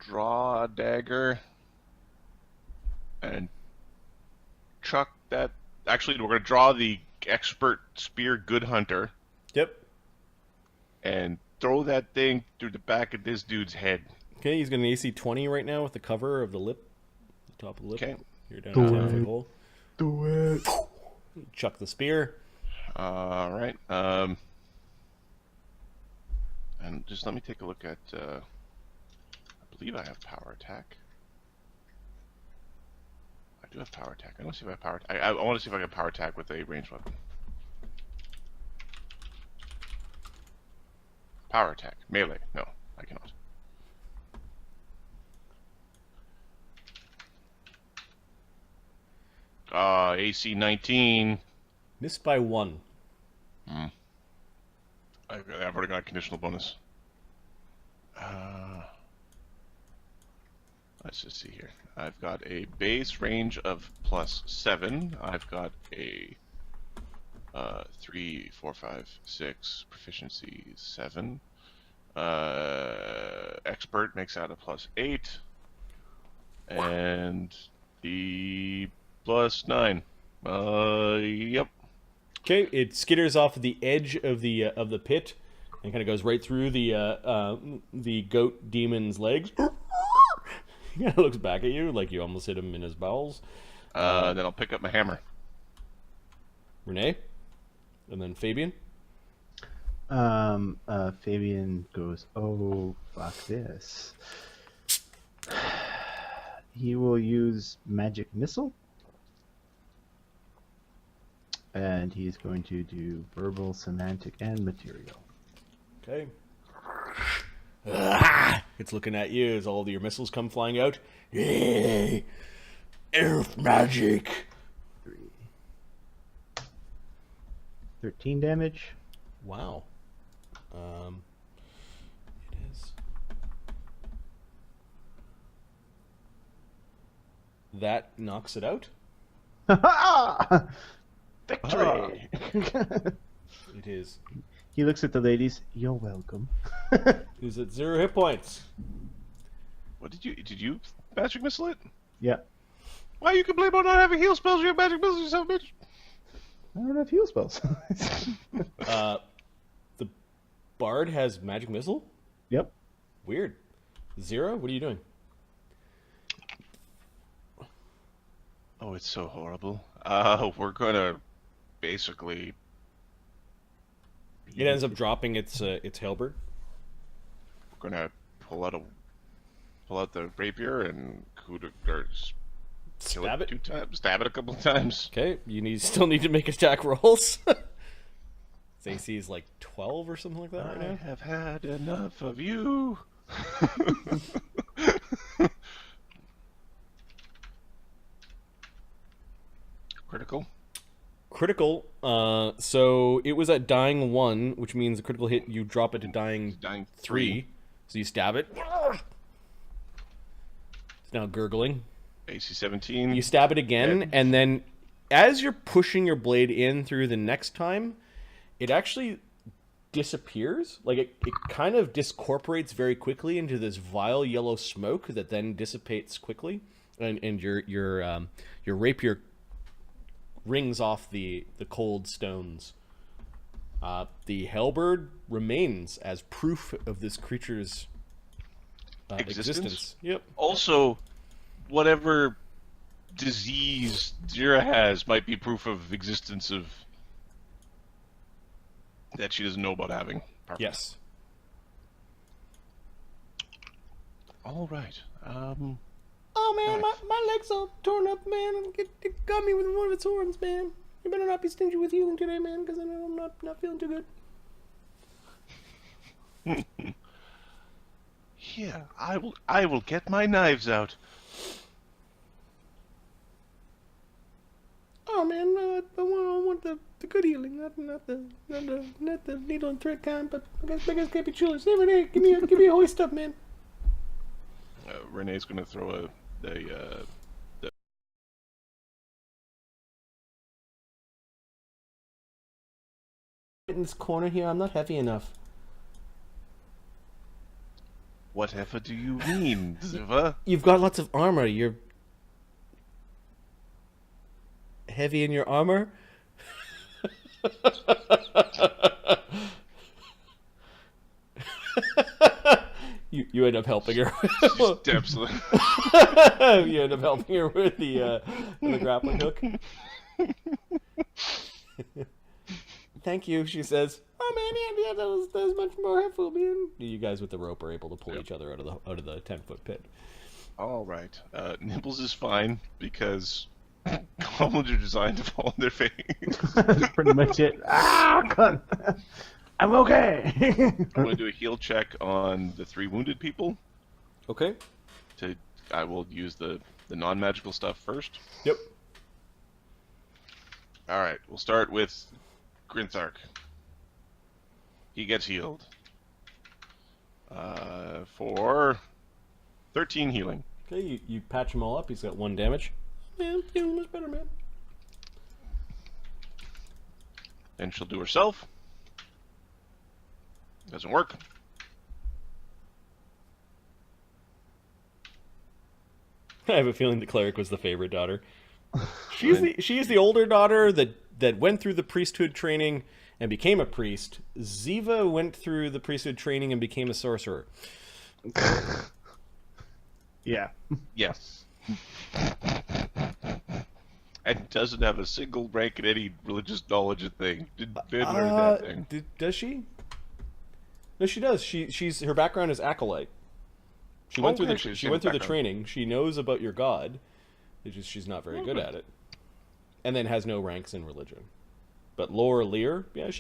draw a dagger, and chuck that. Actually, we're going to draw the expert spear good hunter Yep. and throw that thing through the back of this dude's head. Okay, he's got an AC 20 right now with the cover of the lip. The top of the lip. Okay. You're down a 10-foot hole. Do it. Chuck the spear. All right. And just let me take a look at. I believe I have power attack. I do have power attack. I want to see if I have power. I want to see if I can power attack with a ranged weapon. Power attack, melee. No, I cannot. AC 19. Missed by 1. I've already got a conditional bonus. Let's just see here. I've got a base range of +7. I've got a 3, 4, 5, 6 proficiency 7. Expert makes that a +8, and the +9. Yep. Okay, it skitters off the edge of the pit and kind of goes right through the goat demon's legs. He kind of looks back at you like you almost hit him in his bowels. Then I'll pick up my hammer. Renee, and then Fabian. Fabian goes, oh, fuck this. He will use magic missile. And he's going to do verbal, semantic, and material. Okay. It's looking at you as all of your missiles come flying out. Yay! Elf magic. 13 damage. Wow. It is. That knocks it out. Victory! It is. He looks at the ladies. You're welcome. He's at 0 hit points. What did you magic missile it? Yeah. Why you complain about not having heal spells? You have magic missiles yourself, bitch. I don't have heal spells. The bard has magic missile? Yep. Weird. 0? What are you doing? Oh, it's so horrible. We're gonna basically. It ends up dropping its halberd. We're gonna pull out the rapier and kill Stab it. 2 times. Stab it a couple of times. Okay, still need to make attack rolls. Its AC is like 12 or something like that right I now. have had enough of you. Critical. critical. So it was at dying 1, which means a critical hit, you drop it to dying, Dying 3. So you stab it. It's now gurgling. AC 17. You stab it again, Dead. and then as you're pushing your blade in through the next time, it actually disappears. Like it kind of discorporates very quickly into this vile yellow smoke that then dissipates quickly, and your rapier rings off the cold stones. The halberd remains as proof of this creature's existence. Yep. Also, whatever disease Zira has might be proof of existence of that she doesn't know about having. Perfect. Yes. All right. Oh man, Nice. my leg's all torn up, man. It got me with one of its horns, man. You better not be stingy with healing today, man, because I'm not feeling too good. Here, I will get my knives out. Oh man, I want the good healing, not the needle and thread kind. But I guess can't be chillers. Hey Renee, give me a hoist up, man. Renee's gonna throw the In this corner here, I'm not heavy enough. whatever do you mean, Ziva? You've got lots of armor. You're heavy in your armor. You end up helping her. Absolutely. You end up helping her with the grappling hook. Thank you, she says. Oh man, yeah, that was much more helpful, man. You guys with the rope are able to pull each other out of the 10-foot pit. All right. Nibbles is fine because goblins are designed to fall on their face. That's pretty much it. Ah, cunt. I'm okay. I'm going to do a heal check on the 3 wounded people. Okay. I will use the non-magical stuff first. Yep. All right. We'll start with Grinthark. He gets healed. For 13 healing. Okay, you patch him all up. He's got 1 damage. Man, feeling much better, man. Then she'll do herself. Doesn't work. I have a feeling the cleric was the favorite daughter. She's the older daughter that went through the priesthood training and became a priest. Ziva went through the priesthood training and became a sorcerer. Yeah. Yes. And doesn't have a single rank in any religious knowledge of thing. Didn't learn that thing. Does she? No, she does. She's her background is acolyte. She went through the training. She knows about your god. It's just she's not very good at it, and then has no ranks in religion. But Lirr, yeah,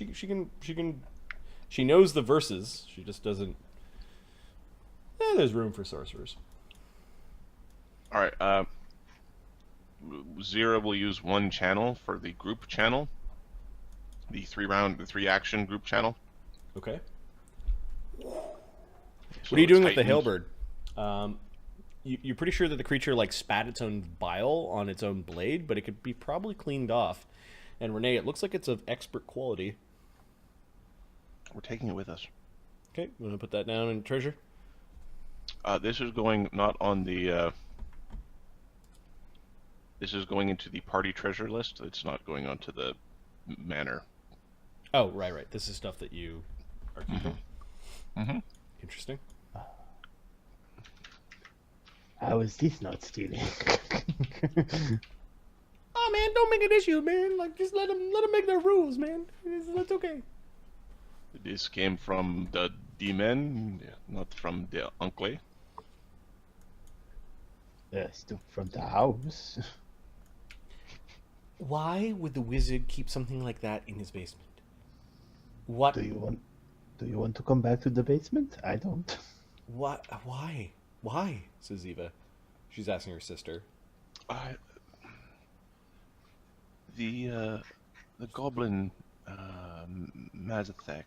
she knows the verses. She just doesn't. There's room for sorcerers. All right. Zira will use 1 channel for the group channel. The 3 action group channel. Okay. So What are you doing it's with the heightened. halberd? You're pretty sure that the creature like spat its own bile on its own blade, but it could be probably cleaned off. And Renee, it looks like it's of expert quality. We're taking it with us. Okay, I'm gonna put that down in treasure. This is going not on the. This is going into the party treasure list. It's not going onto the manor. Oh, right. This is stuff that you are keeping. Mm-hmm. Interesting. How is this not stealing? Oh man, don't make an issue, man. Like just let them make their rules, man. That's okay. This came from the demon, not from the Hunclay. Yes, from the house. Why would the wizard keep something like that in his basement? What? Do you want to come back to the basement? I don't. What? Why? Why? Says Eva. She's asking her sister. The the goblin Mazathek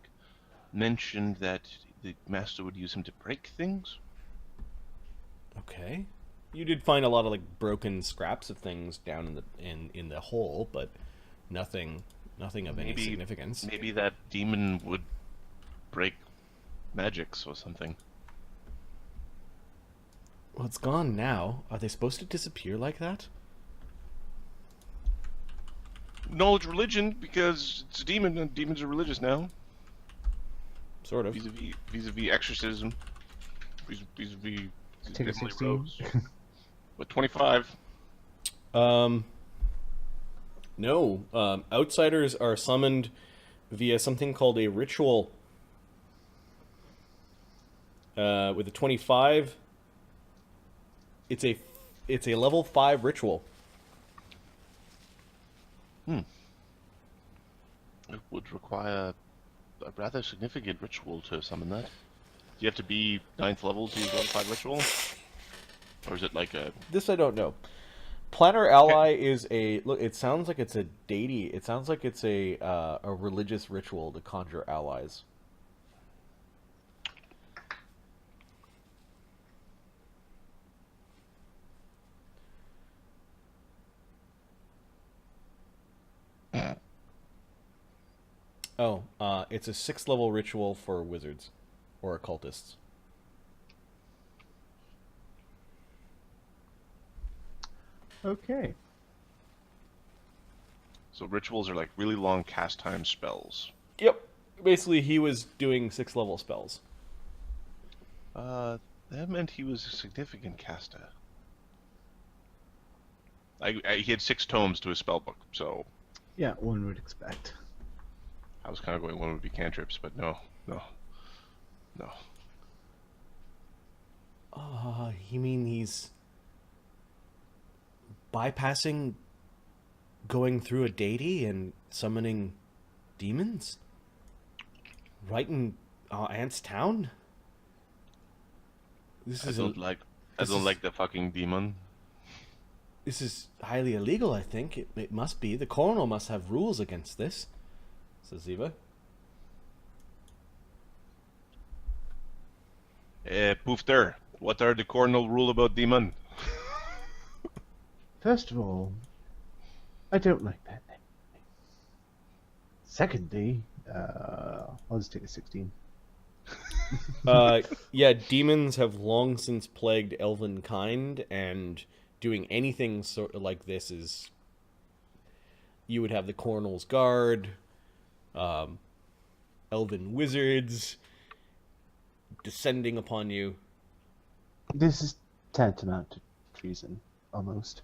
mentioned that the master would use him to break things. Okay. You did find a lot of like broken scraps of things down in the hole, but nothing of any significance. Maybe that demon would break magics or something. Well, it's gone now. Are they supposed to disappear like that? Knowledge religion, because it's a demon and demons are religious now. Sort of. Vis-a-vis exorcism. Vis-a-vis Take a Emily 16. Rose. But 25. No. Outsiders are summoned via something called a ritual. With a 25, it's a level 5 ritual. It would require a rather significant ritual to summon that. Do you have to be 9th level to use level 5 ritual? Or is it like a... This I don't know. Planner ally is a look. It sounds like it's a deity. It sounds like it's a religious ritual to conjure allies. Oh, it's a 6th level ritual for wizards or occultists. Okay. So rituals are like really long cast time spells. Yep. Basically, he was doing 6th level spells. That meant he was a significant caster. He had 6 tomes to his spellbook, so Yeah, one would expect. I was kind of going one would be cantrips, but no. You mean he's bypassing going through a deity and summoning demons? Right in Ant's town? I don't like the fucking demon. This is highly illegal, I think. It must be. The coronel must have rules against this, says Ziva. Poofter, what are the cardinal rule about demon? First of all, I don't like that name. Secondly, I'll just take a 16. Yeah, demons have long since plagued elven kind, and doing anything sort of like this is... You would have the Coronel's Guard, elven wizards descending upon you. This is tantamount to treason, almost.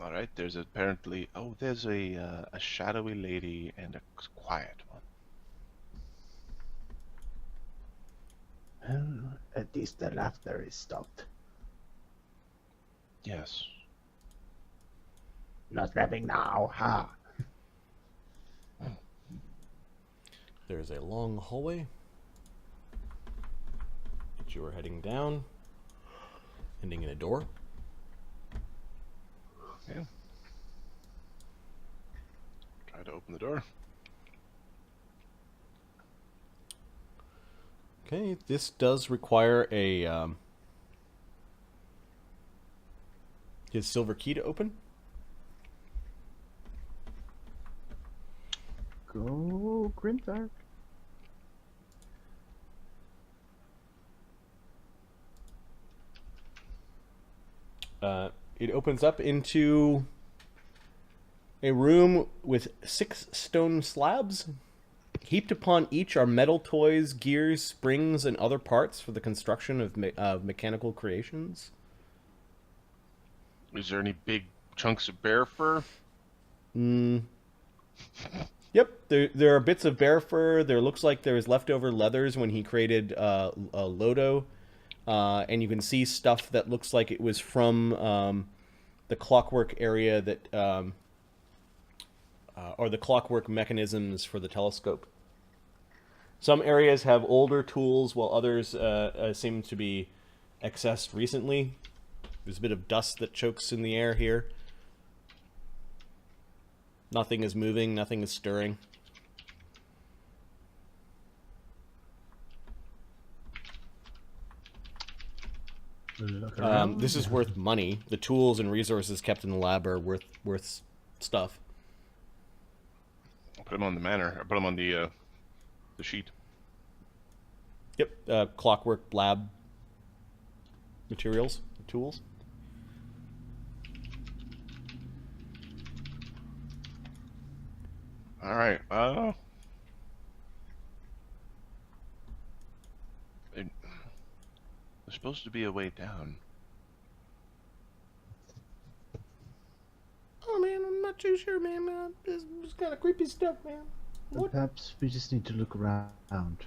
All right, there's apparently there's a shadowy lady and a quiet one. Well, at least the laughter is stopped. Yes. Not rapping now, ha! There's a long hallway that you are heading down, ending in a door. Yeah. Try to open the door. Okay, this does require a his silver key to open. Go, Grimdark. It opens up into a room with 6 stone slabs. Heaped upon each are metal toys, gears, springs, and other parts for the construction of mechanical creations. Is there any big chunks of bear fur? Yep, there are bits of bear fur. There looks like there's leftover leathers when he created a Lodo. And you can see stuff that looks like it was from the clockwork area that... or the clockwork mechanisms for the telescope. Some areas have older tools, while others seem to be accessed recently. There's a bit of dust that chokes in the air here. Nothing is moving, nothing is stirring. Look around. This is worth money. The tools and resources kept in the lab are worth stuff. I'll put them on the manor. I'll put them on the sheet. Yep, clockwork lab materials, tools. All right. There's supposed to be a way down. Oh man, I'm not too sure, man. This is kind of creepy stuff, man. What? Perhaps we just need to look around.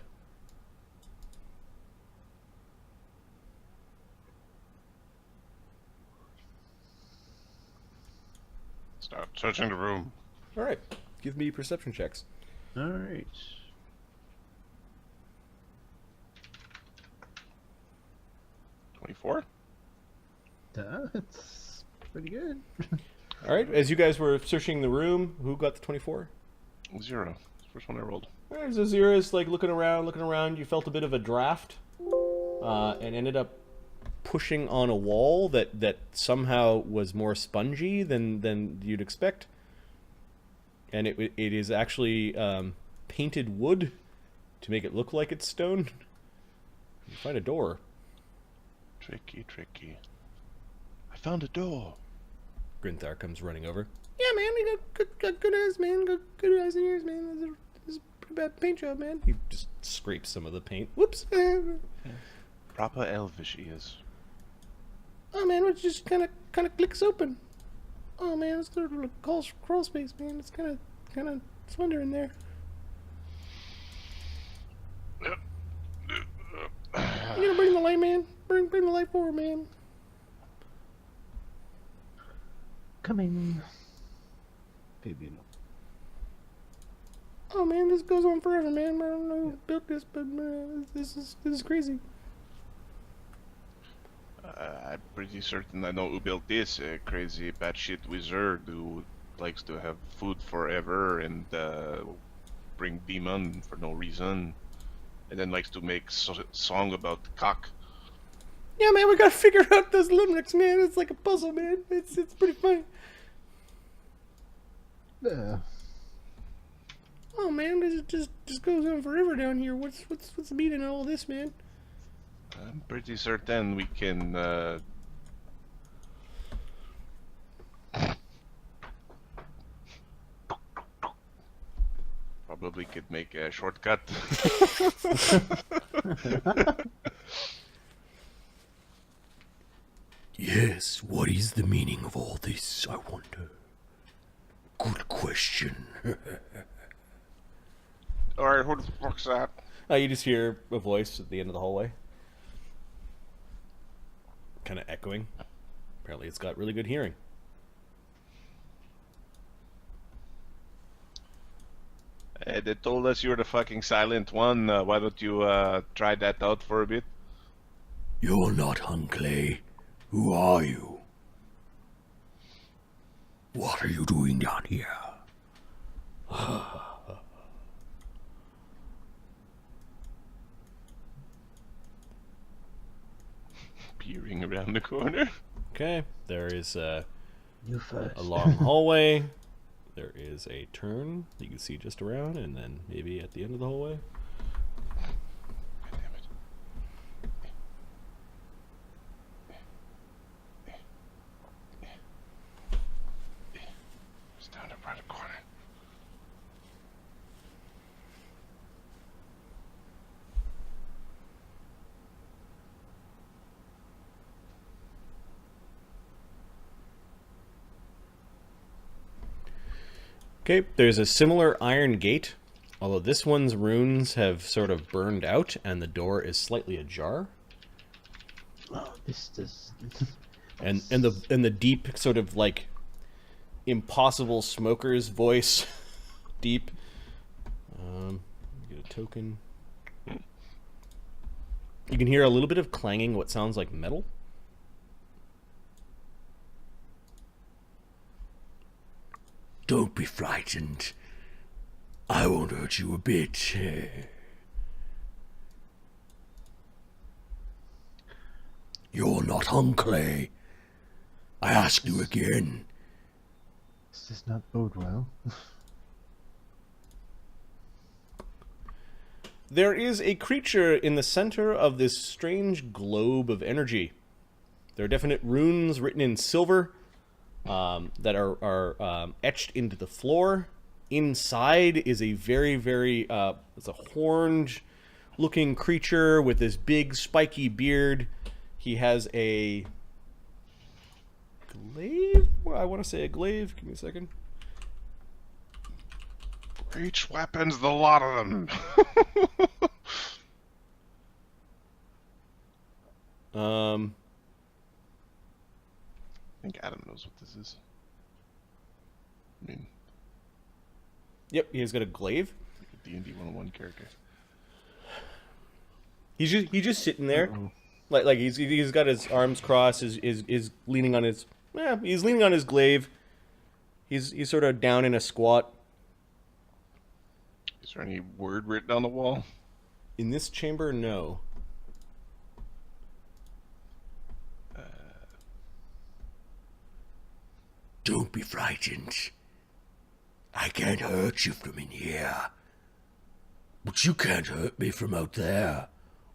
Start searching the room. All right, give me perception checks. All right. 24. That's pretty good. All right, as you guys were searching the room, who got the 24? 0. First one I rolled. There's Azira's like looking around. You felt a bit of a draft, and ended up pushing on a wall that somehow was more spongy than you'd expect. And it is actually painted wood to make it look like it's stone. You find a door. Tricky. I found a door. Grinthar comes running over. Yeah, man, we got good eyes, man. Got good eyes and ears, man. This is a pretty bad paint job, man. He just scrapes some of the paint. Whoops. Proper elvish he is. Oh man, it just kind of clicks open. Oh man, it's sort of a crawl space, man. It's kind of slender in there. You gonna bring the light, man? Bring the light forward, man. Coming. Fabian. Oh man, this goes on forever, man. I don't know who built this, but this is crazy. I'm pretty certain I know who built this. A crazy batshit wizard who likes to have food forever and bring demon for no reason. And then likes to make song about the cock. Yeah, man, we gotta figure out those limericks, man. It's like a puzzle, man. It's pretty funny. Yeah. Oh man, this just goes on forever down here. What's the meaning of all this, man? I'm pretty certain we can probably could make a shortcut. Yes, what is the meaning of all this, I wonder? Good question. Alright, who the fuck's that? You just hear a voice at the end of the hallway. Kind of echoing. Apparently it's got really good hearing. They told us you were the fucking silent one. Why don't you try that out for a bit? You're not Hunclay. Who are you? What are you doing down here? Peering around the corner. Okay, there is You first. a long hallway. There is a turn you can see just around, and then maybe at the end of the hallway. God damn it. It's down around the corner. Okay, there's a similar iron gate, although this one's runes have sort of burned out, and the door is slightly ajar. Oh, this does. And the deep sort of like impossible smoker's voice, deep. Get a token. You can hear a little bit of clanging, what sounds like metal. Don't be frightened. I won't hurt you a bit. You're not Hunclay. I ask you again. This does not bode well. There is a creature in the center of this strange globe of energy. There are definite runes written in silver that are etched into the floor. Inside is a very, it's a horned-looking creature with this big, spiky beard. He has a glaive? Well, I want to say a glaive. Give me a second. Reach weapons, the lot of them. Um, I think Adam knows what this is. I mean, yep, he's got a glaive. like a D&D 101 character. He's just sitting there, like he's got his arms crossed, is leaning on his he's leaning on his glaive. He's sort of down in a squat. Is there any word written on the wall? In this chamber, no. Don't be frightened. I can't hurt you from in here. But you can't hurt me from out there.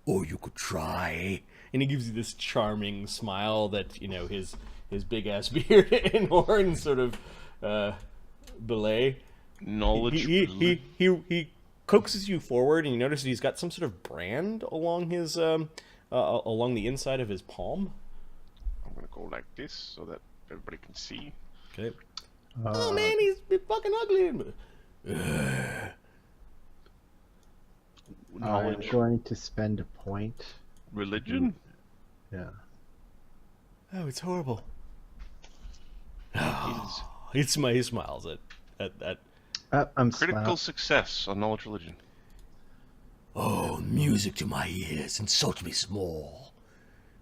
Or you could try. And he gives you this charming smile that, you know, his big ass beard and horns sort of belay. Knowledge. He coaxes you forward, and you notice he's got some sort of brand along his along the inside of his palm. I'm gonna go like this so that everybody can see. Okay. Oh man, he's fucking ugly. I'm Knowledge. going to spend a point. Religion. Yeah. Oh, it's horrible. Is He smiles at that. I'm critical success on knowledge religion. Oh, music to my ears, insult me small.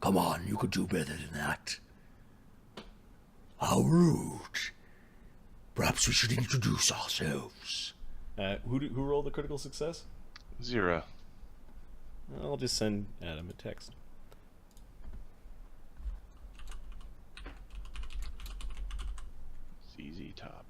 Come on, you could do better than that. How rude. Perhaps we should introduce ourselves. Who rolled the critical success? 0. I'll just send Adam a text. ZZ Top.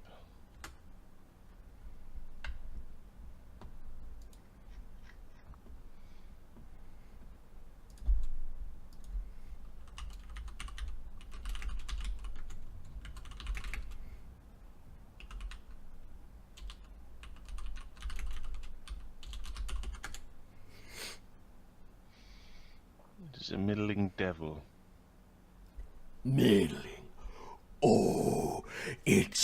It is a middling devil. Middling. Oh, it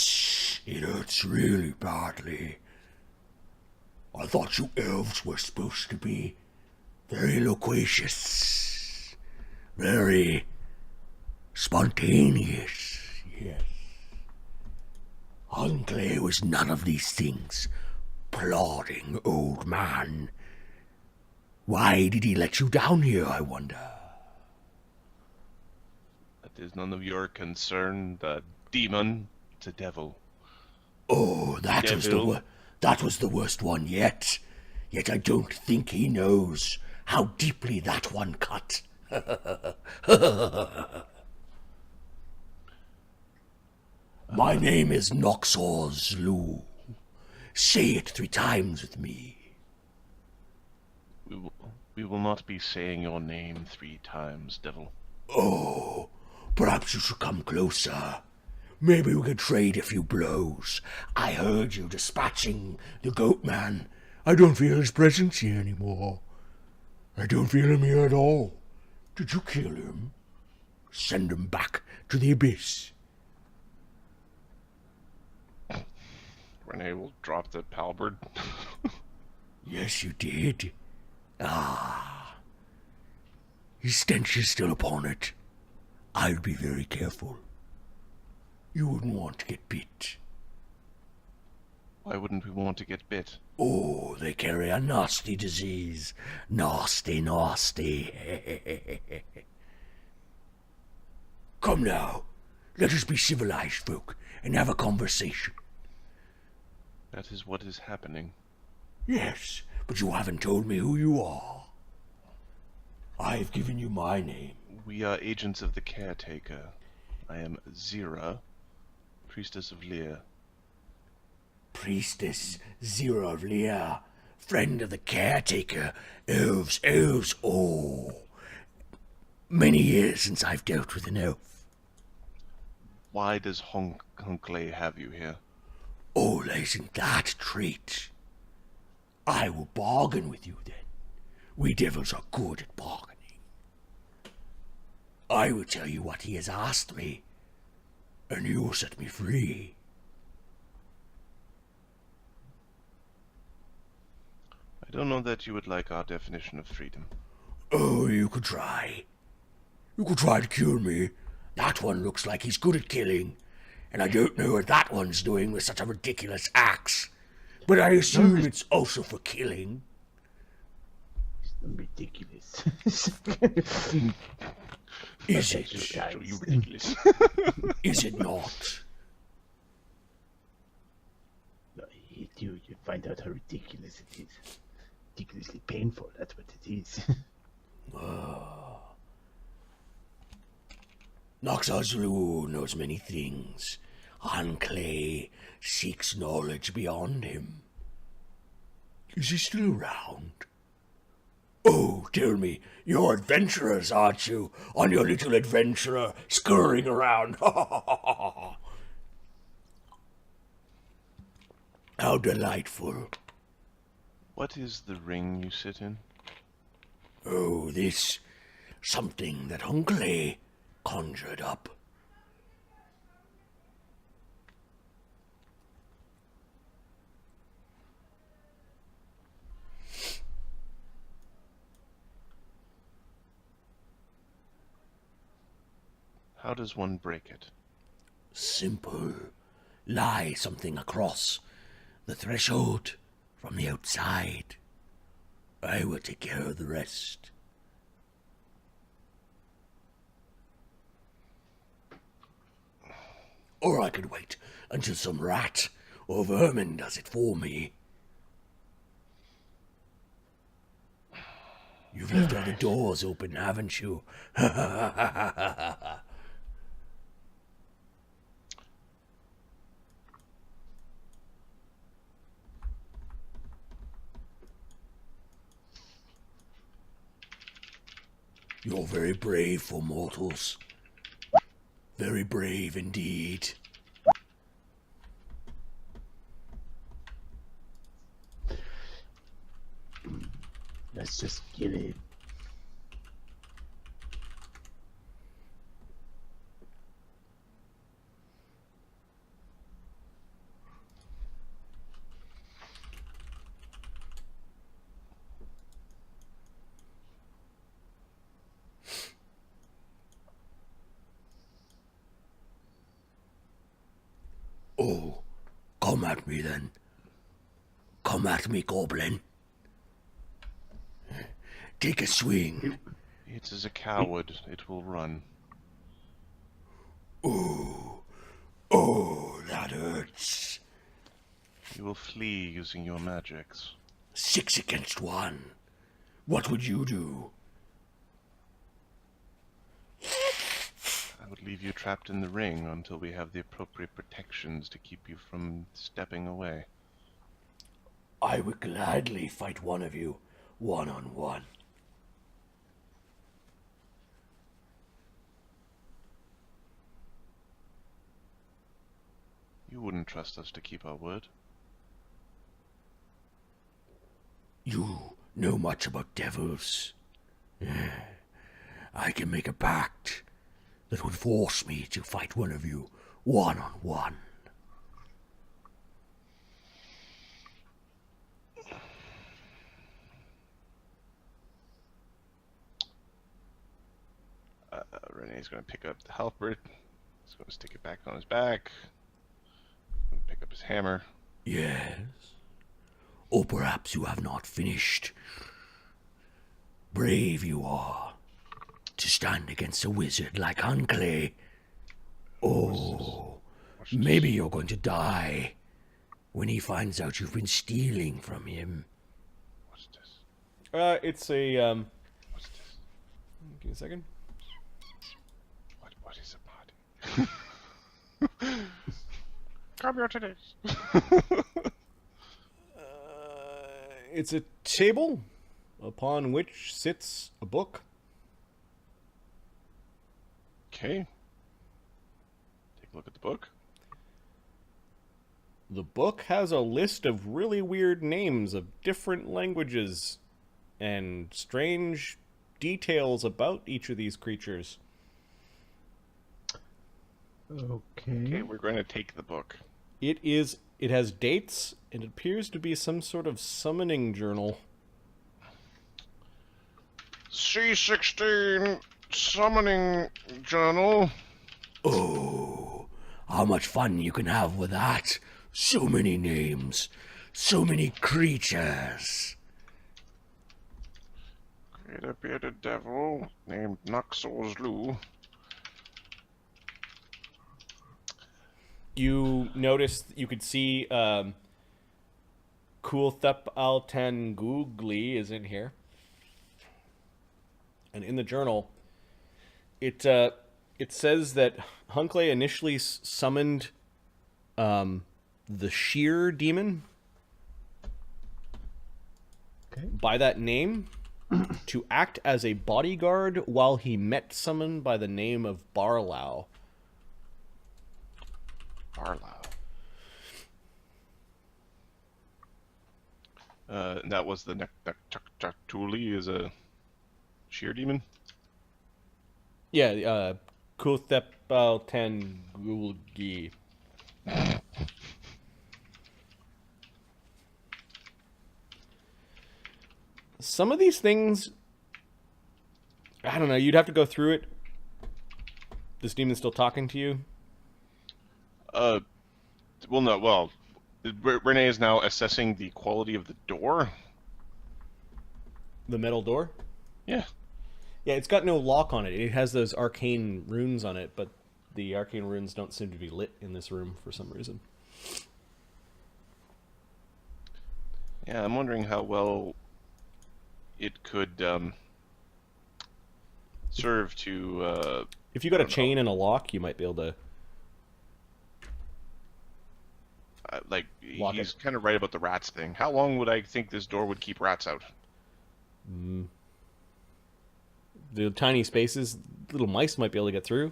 hurts really badly. I thought you elves were supposed to be very loquacious, very spontaneous, yes. Hunclay was none of these things. Plodding old man. Why did he let you down here, I wonder? That is none of your concern. The demon, it's a devil. Oh, that Devil. was the worst one yet. Yet I don't think he knows how deeply that one cut. My name is Noxor's Lou. Say it 3 times with me. We will not be saying your name 3 times, devil. Oh, perhaps you should come closer. Maybe we could trade a few blows. I heard you dispatching the goat man. I don't feel his presence here anymore. I don't feel him here at all. Did you kill him? Send him back to the abyss. Renee will drop the halberd. Yes, you did. Ah. His stench is still upon it. I'd be very careful. You wouldn't want to get bit. Why wouldn't we want to get bit? Oh, they carry a nasty disease. Nasty, nasty. Come now, let us be civilized folk and have a conversation. That is what is happening. Yes, but you haven't told me who you are. I've given you my name. We are agents of the caretaker. I am Zira, priestess of Lirr. Priestess Zira of Lirr, friend of the caretaker, elves, oh. Many years since I've dealt with an elf. Why does Hunclay have you here? Oh, isn't that a treat? I will bargain with you then. We devils are good at bargaining. I will tell you what he has asked me, and you will set me free. I don't know that you would like our definition of freedom. Oh, you could try. You could try to kill me. That one looks like he's good at killing, and I don't know what that one's doing with such a ridiculous axe. But I assume it's also for killing. Ridiculous. Is it? So you ridiculous. Is it not? No, you find out how ridiculous it is. Ridiculously painful, that's what it is. Noxazlu knows many things. Hunclay seeks knowledge beyond him. Is he still around? Oh, tell me, you're adventurers, aren't you? On your little adventurer, scurrying around. How delightful. What is the ring you sit in? Oh, this something that Hunclay conjured up. How does one break it? Simple. Lie something across the threshold from the outside. I will take care of the rest. Or I could wait until some rat or vermin does it for me. You've left all the doors open, haven't you? You're very brave for mortals. Very brave indeed. Let's just get it. Oh, come at me then. Come at me, goblin. Take a swing. It is a coward. It will run. Oh, that hurts. You will flee using your magics. 6 against 1. What would you do? I would leave you trapped in the ring until we have the appropriate protections to keep you from stepping away. I would gladly fight one of you, one-on-one. You wouldn't trust us to keep our word. You know much about devils. I can make a pact that would force me to fight one of you, one-on-one. Renee's going to pick up the halberd. He's going to stick it back on his back. He's going to pick up his hammer. Yes. Or perhaps you have not finished. Brave you are to stand against a wizard like Hunclay. Oh, maybe you're going to die when he finds out you've been stealing from him? What's this? It's a What's this? Give me a second. What is a body? Come here today. It's a table upon which sits a book. Okay. Take a look at the book. The book has a list of really weird names of different languages and strange details about each of these creatures. Okay, we're going to take the book. It has dates, and it appears to be some sort of summoning journal. C16 Summoning Journal. Oh, how much fun you can have with that. So many names, so many creatures. Create a bearded devil named Naxorzlu. You notice, you could see Kulthep Altan Googly is in here. And in the journal, it says that Hunclay initially summoned the Sheer Demon by that name to act as a bodyguard while he met someone by the name of Barlow. Barlow. And that was the Nektaktuli is a sheer demon? Yeah, Kulthep Altan Googly. Some of these things, I don't know, you'd have to go through it. This demon's still talking to you? Well, no, well, Renee is now assessing the quality of the door. The metal door? Yeah. Yeah, it's got no lock on it. It has those arcane runes on it, but the arcane runes don't seem to be lit in this room for some reason. Yeah, I'm wondering how well it could serve to... If you got a chain and a lock, you might be able to... like, Lock he's it. kind of right about the rats thing. How long would I think this door would keep rats out? The tiny spaces, little mice might be able to get through.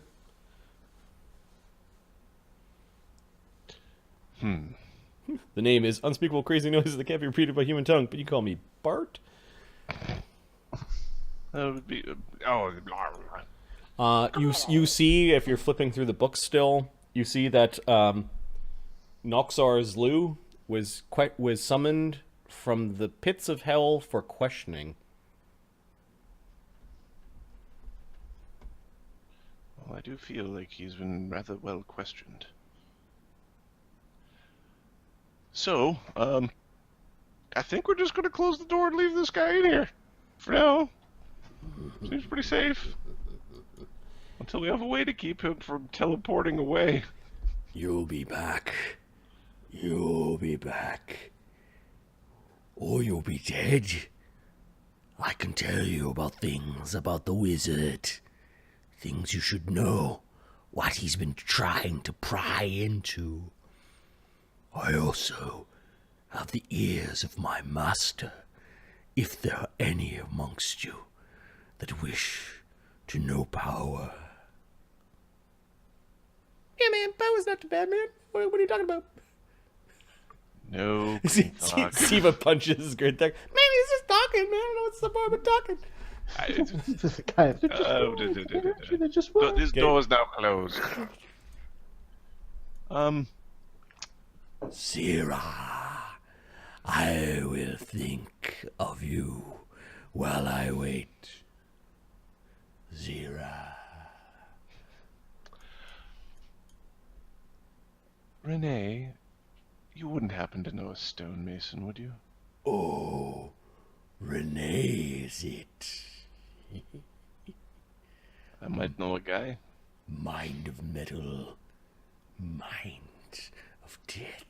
The name is Unspeakable Crazy Noises that can't be repeated by human tongue, but you call me Bart? That would be... oh, blah, blah. You see, if you're flipping through the book still, you see that Noxorzlu was summoned from the pits of hell for questioning. Well, I do feel like he's been rather well questioned. So, I think we're just going to close the door and leave this guy in here. For now. Seems pretty safe. Until we have a way to keep him from teleporting away. You'll be back. You'll be back. Or you'll be dead. I can tell you about things about the wizard. Things you should know. What he's been trying to pry into. I also have the ears of my master, if there are any amongst you that wish to know power. Yeah, man, power's not too bad, man. What are you talking about? No. Siva punches Grintek. Man, he's just talking, man. I don't know what's the point of talking. This door is now closed. Zira, I will think of you while I wait. Zira. Renee, you wouldn't happen to know a stonemason, would you? Oh, Renee, is it? I might know a guy. Mind of metal, mind of death.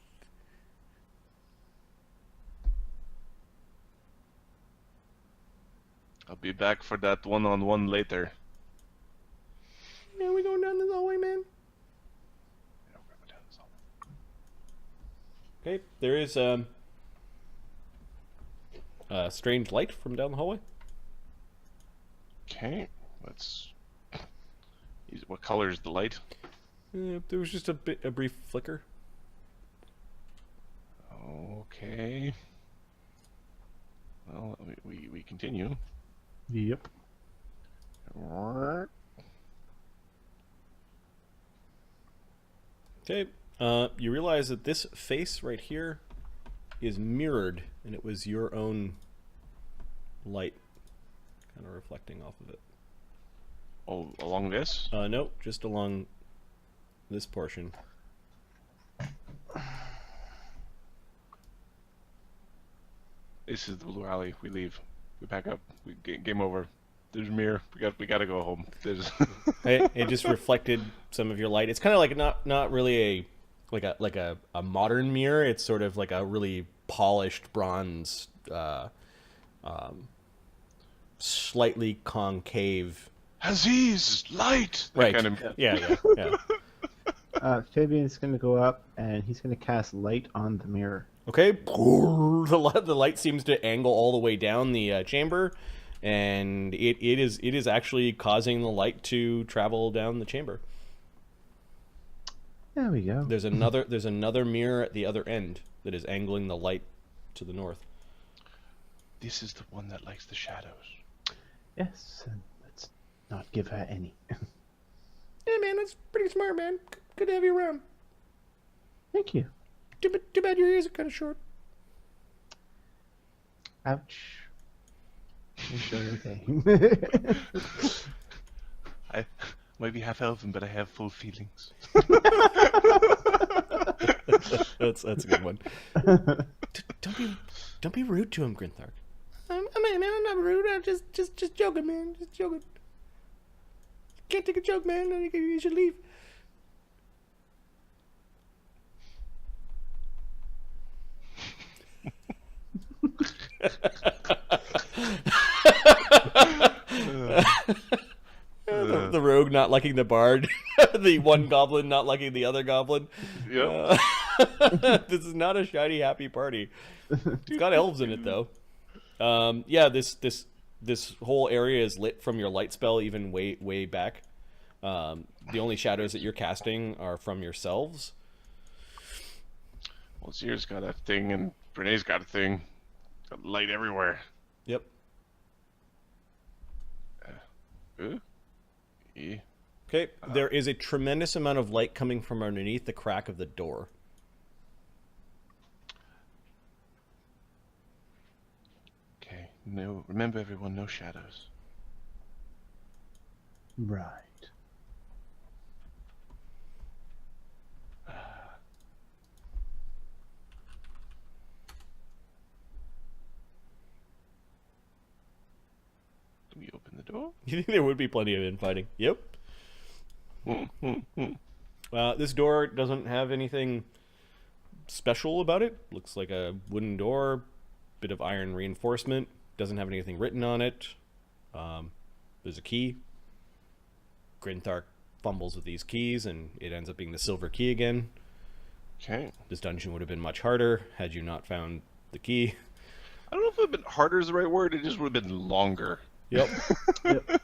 I'll be back for that one-on-one later. Man, we going down this hallway, man? Yeah, we're going down this hallway. Okay, there is strange light from down the hallway. Okay, let's. What color is the light? There was just a brief flicker. Okay. Well, we continue. Yep. Okay, you realize that this face right here is mirrored, and it was your own light kind of reflecting off of it. Oh, along this? No, just along this portion. This is the blue alley. We leave. We pack up. Game over. There's a mirror. We gotta go home. There's. It just reflected some of your light. It's kind of like not really a modern mirror. It's sort of like a really polished bronze, slightly concave. Aziz, light. Right. Kind of... Yeah. Fabian's going to go up and he's going to cast light on the mirror. Okay. The light seems to angle all the way down the chamber, and it is actually causing the light to travel down the chamber. There we go. There's another mirror at the other end that is angling the light to the north. This is the one that likes the shadows. Yes, and let's not give her any. Yeah, man, that's pretty smart, man. Good to have you around. Thank you. Too bad your ears are kind of short. Ouch. I'm sure okay. I might be half elven, but I have full feelings. That's a good one. Don't be rude to him, Grinthark. I'm not rude. I'm just joking, man. Just joking. Can't take a joke, man. You should leave. The rogue not liking the bard, the one goblin not liking the other goblin. Yep. This is not a shiny, happy party. It's got elves in it, though. Yeah, this whole area is lit from your light spell, even way back. The only shadows that you're casting are from yourselves. Well, Zier's got a thing, and Brene's got a thing. Got light everywhere. Yep. Yeah. Okay, there is a tremendous amount of light coming from underneath the crack of the door. Okay. No, remember everyone, no shadows. Right. Do we open the door? You think there would be plenty of infighting? Yep. This door doesn't have anything special about it. Looks like a wooden door, bit of iron reinforcement. Doesn't have anything written on it. There's a key. Grinthark fumbles with these keys, and it ends up being the silver key again. Okay. This dungeon would have been much harder had you not found the key. I don't know if it would have been harder is the right word. It just would have been longer. Yep. Yep.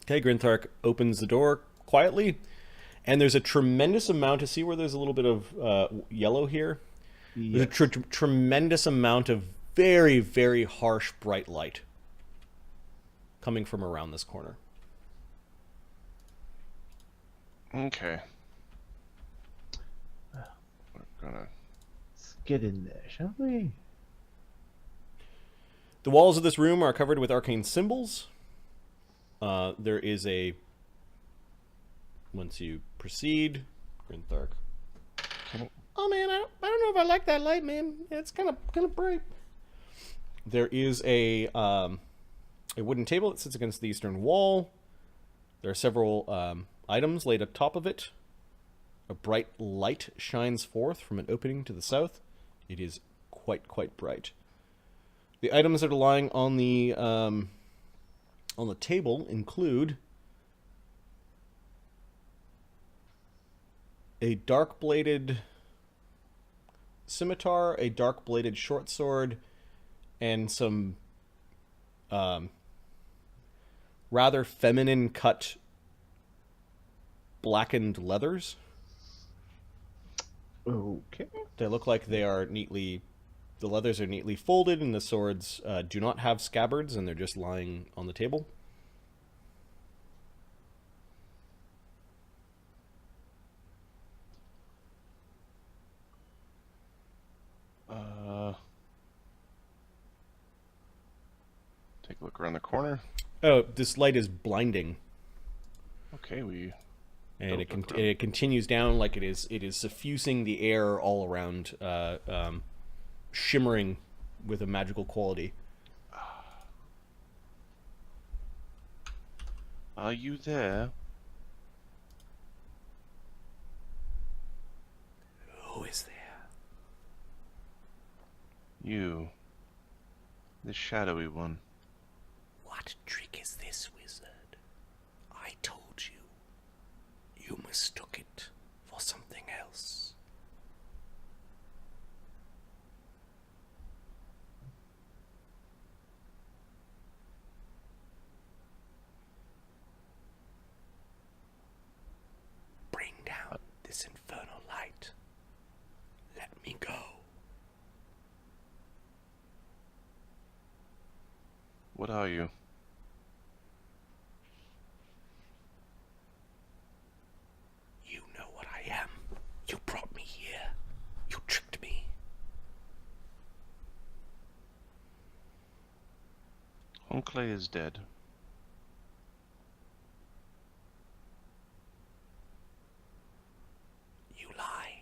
Okay, Grinthark opens the door quietly, and there's a tremendous amount to see where there's a little bit of yellow here. Yes. There's a tremendous amount of very, very harsh bright light coming from around this corner. Okay. We're gonna... Let's get in there, shall we? The walls of this room are covered with arcane symbols. There is a... Once you proceed, Grinthark. Oh man, I don't know if I like that light, man. It's kind of bright. There is a wooden table that sits against the eastern wall. There are several items laid up top of it. A bright light shines forth from an opening to the south. It is quite bright. The items that are lying on the table include a dark-bladed scimitar, a dark-bladed short sword, and some rather feminine-cut blackened leathers. Okay. They look like they are the leathers are neatly folded, and the swords do not have scabbards, and they're just lying on the table. Take a look around the corner. Oh, this light is blinding. Okay, we And Don't look it continues down like it is suffusing the air all around, shimmering with a magical quality. Are you there? Who is there? You. The shadowy one. What trick is this, wizard? I told you. You mistook it for something else. Bring down this infernal light. Let me go. What are you? You know what I am. You brought me here. You tricked me. Hunclay is dead. You lie.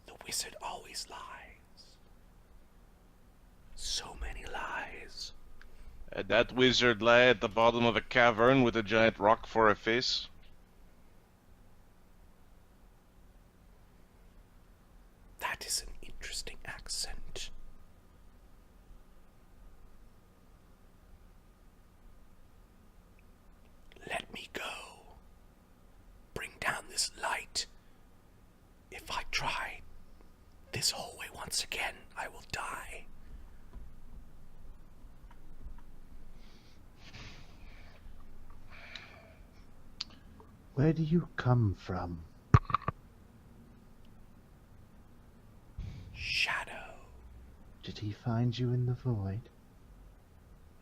The wizard always lies. So many lies. And that wizard lay at the bottom of a cavern with a giant rock for a face. That is an interesting accent. Let me go. Bring down this light. If I try this hallway once again, I will die. Where do you come from? Shadow. Did he find you in the void?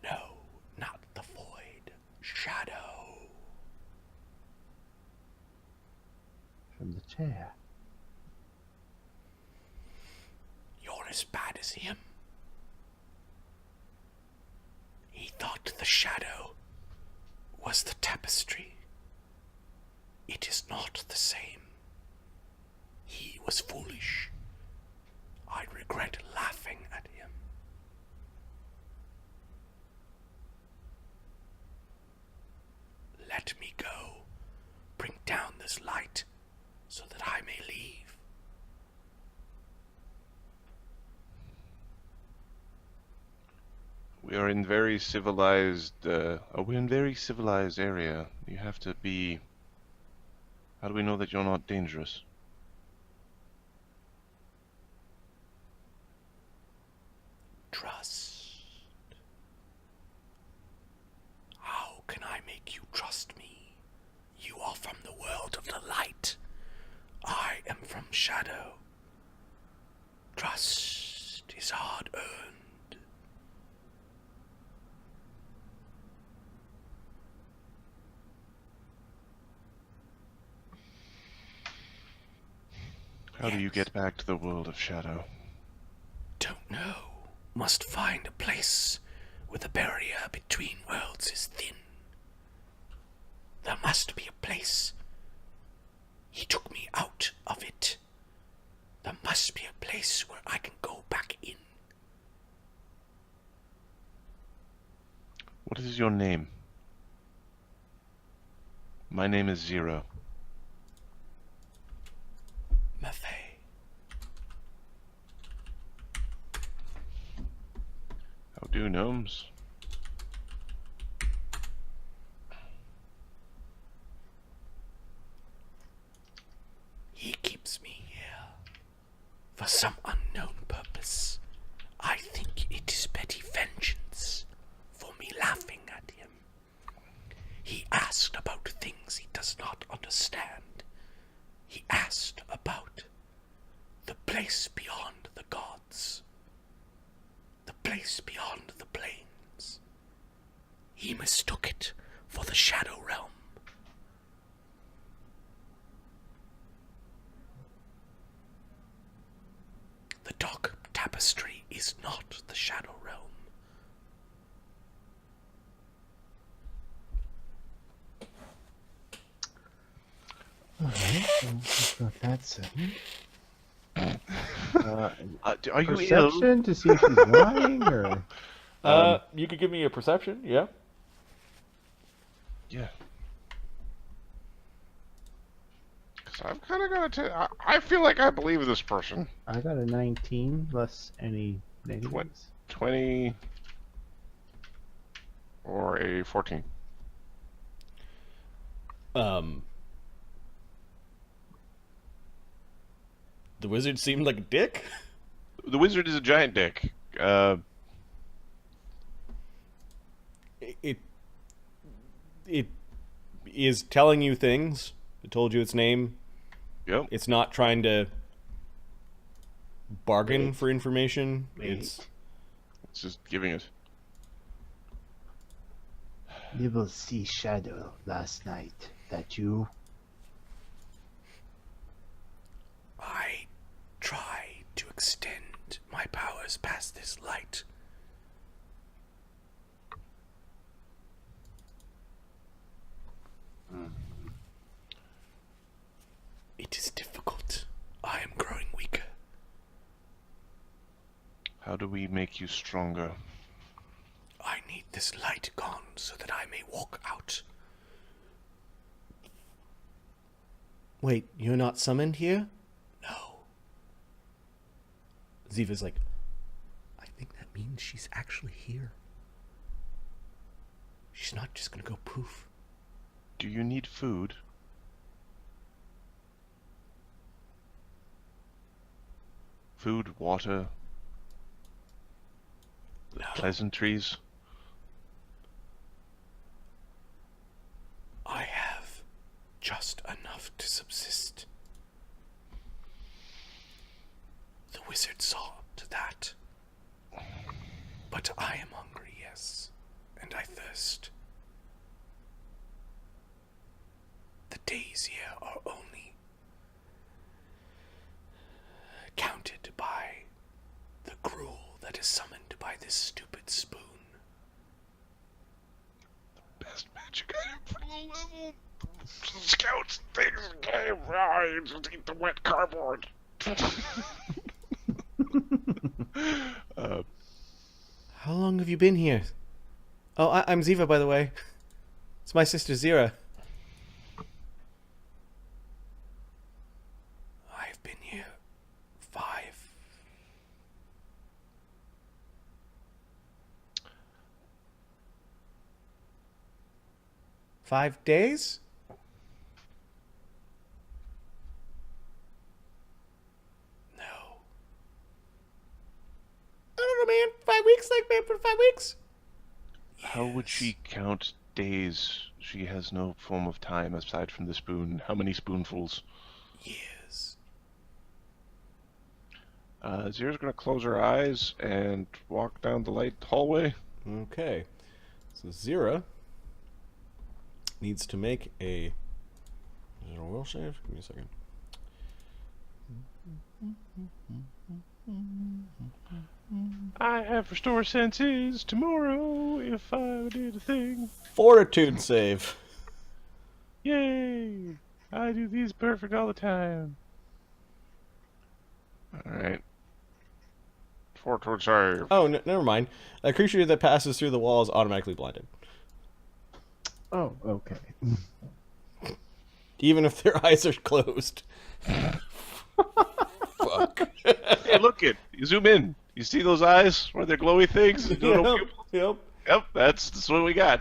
No, not the void. Shadow. From the chair? You're as bad as him. He thought the shadow was the tapestry. It is not the same. He was foolish. I regret laughing at him. Let me go. Bring down this light so that I may leave. We are in very civilized, we're in very civilized area. You have to be... How do we know that you're not dangerous? Trust. How can I make you trust me? You are from the world of the light. I am from shadow. Trust is hard earned. How do you get back to the world of shadow? Don't know. Must find a place where the barrier between worlds is thin. There must be a place. He took me out of it. There must be a place where I can go back in. What is your name? My name is Zero. Mazathek. Will do, gnomes. He keeps me here for some unknown purpose. I think it is petty vengeance for me laughing at him. He asked about things he does not understand. He asked about the place beyond the gods, the place beyond the plains. He mistook it for the Shadow Realm. The Dark Tapestry is not the Shadow Realm. Alright, so got that settled. Are you ill? Perception to see if he's lying, or You could give me a perception, yeah? Yeah. So I'm kind of gonna. I feel like I believe this person. I got a 19 plus any negatives. 20 or a 14. The wizard seemed like a dick. The wizard is a giant dick. It is telling you things. It told you its name. Yep. It's not trying to bargain for information. It's It's just giving it. You will see shadow last night. That you? I try to extend my powers past this light. It is difficult. I am growing weaker. How do we make you stronger? I need this light gone so that I may walk out. Wait, you're not summoned here? No. Ziva's like, I think that means she's actually here. She's not just gonna go poof. Do you need food? Food, water, No. pleasantries? I have just enough to subsist. The wizard saw to that. But I am hungry, yes, and I thirst. The days here are only counted by the gruel that is summoned by this stupid spoon. Best magic item for low level. Scouts things in the game. I just eat the wet cardboard. How long have you been here? Oh, I'm Ziva, by the way. It's my sister Zira. I've been here 5 days? No. I don't know, man. 5 weeks, like, man, for 5 weeks? How would she count days? She has no form of time aside from the spoon. How many spoonfuls? Years. Zira's gonna close her eyes and walk down the light hallway. Okay. So Zira needs to make a... Is it a will save? Give me a second. I have restore senses tomorrow if I did a thing. Fortitude save. Yay! I do these perfect all the time. Alright. Fortitude save. Oh, never mind. A creature that passes through the wall is automatically blinded. Oh, okay. Even if their eyes are closed. Fuck. Hey, look it! You zoom in. You see those eyes? Where they're glowy things? Yep. Yep, that's what we got.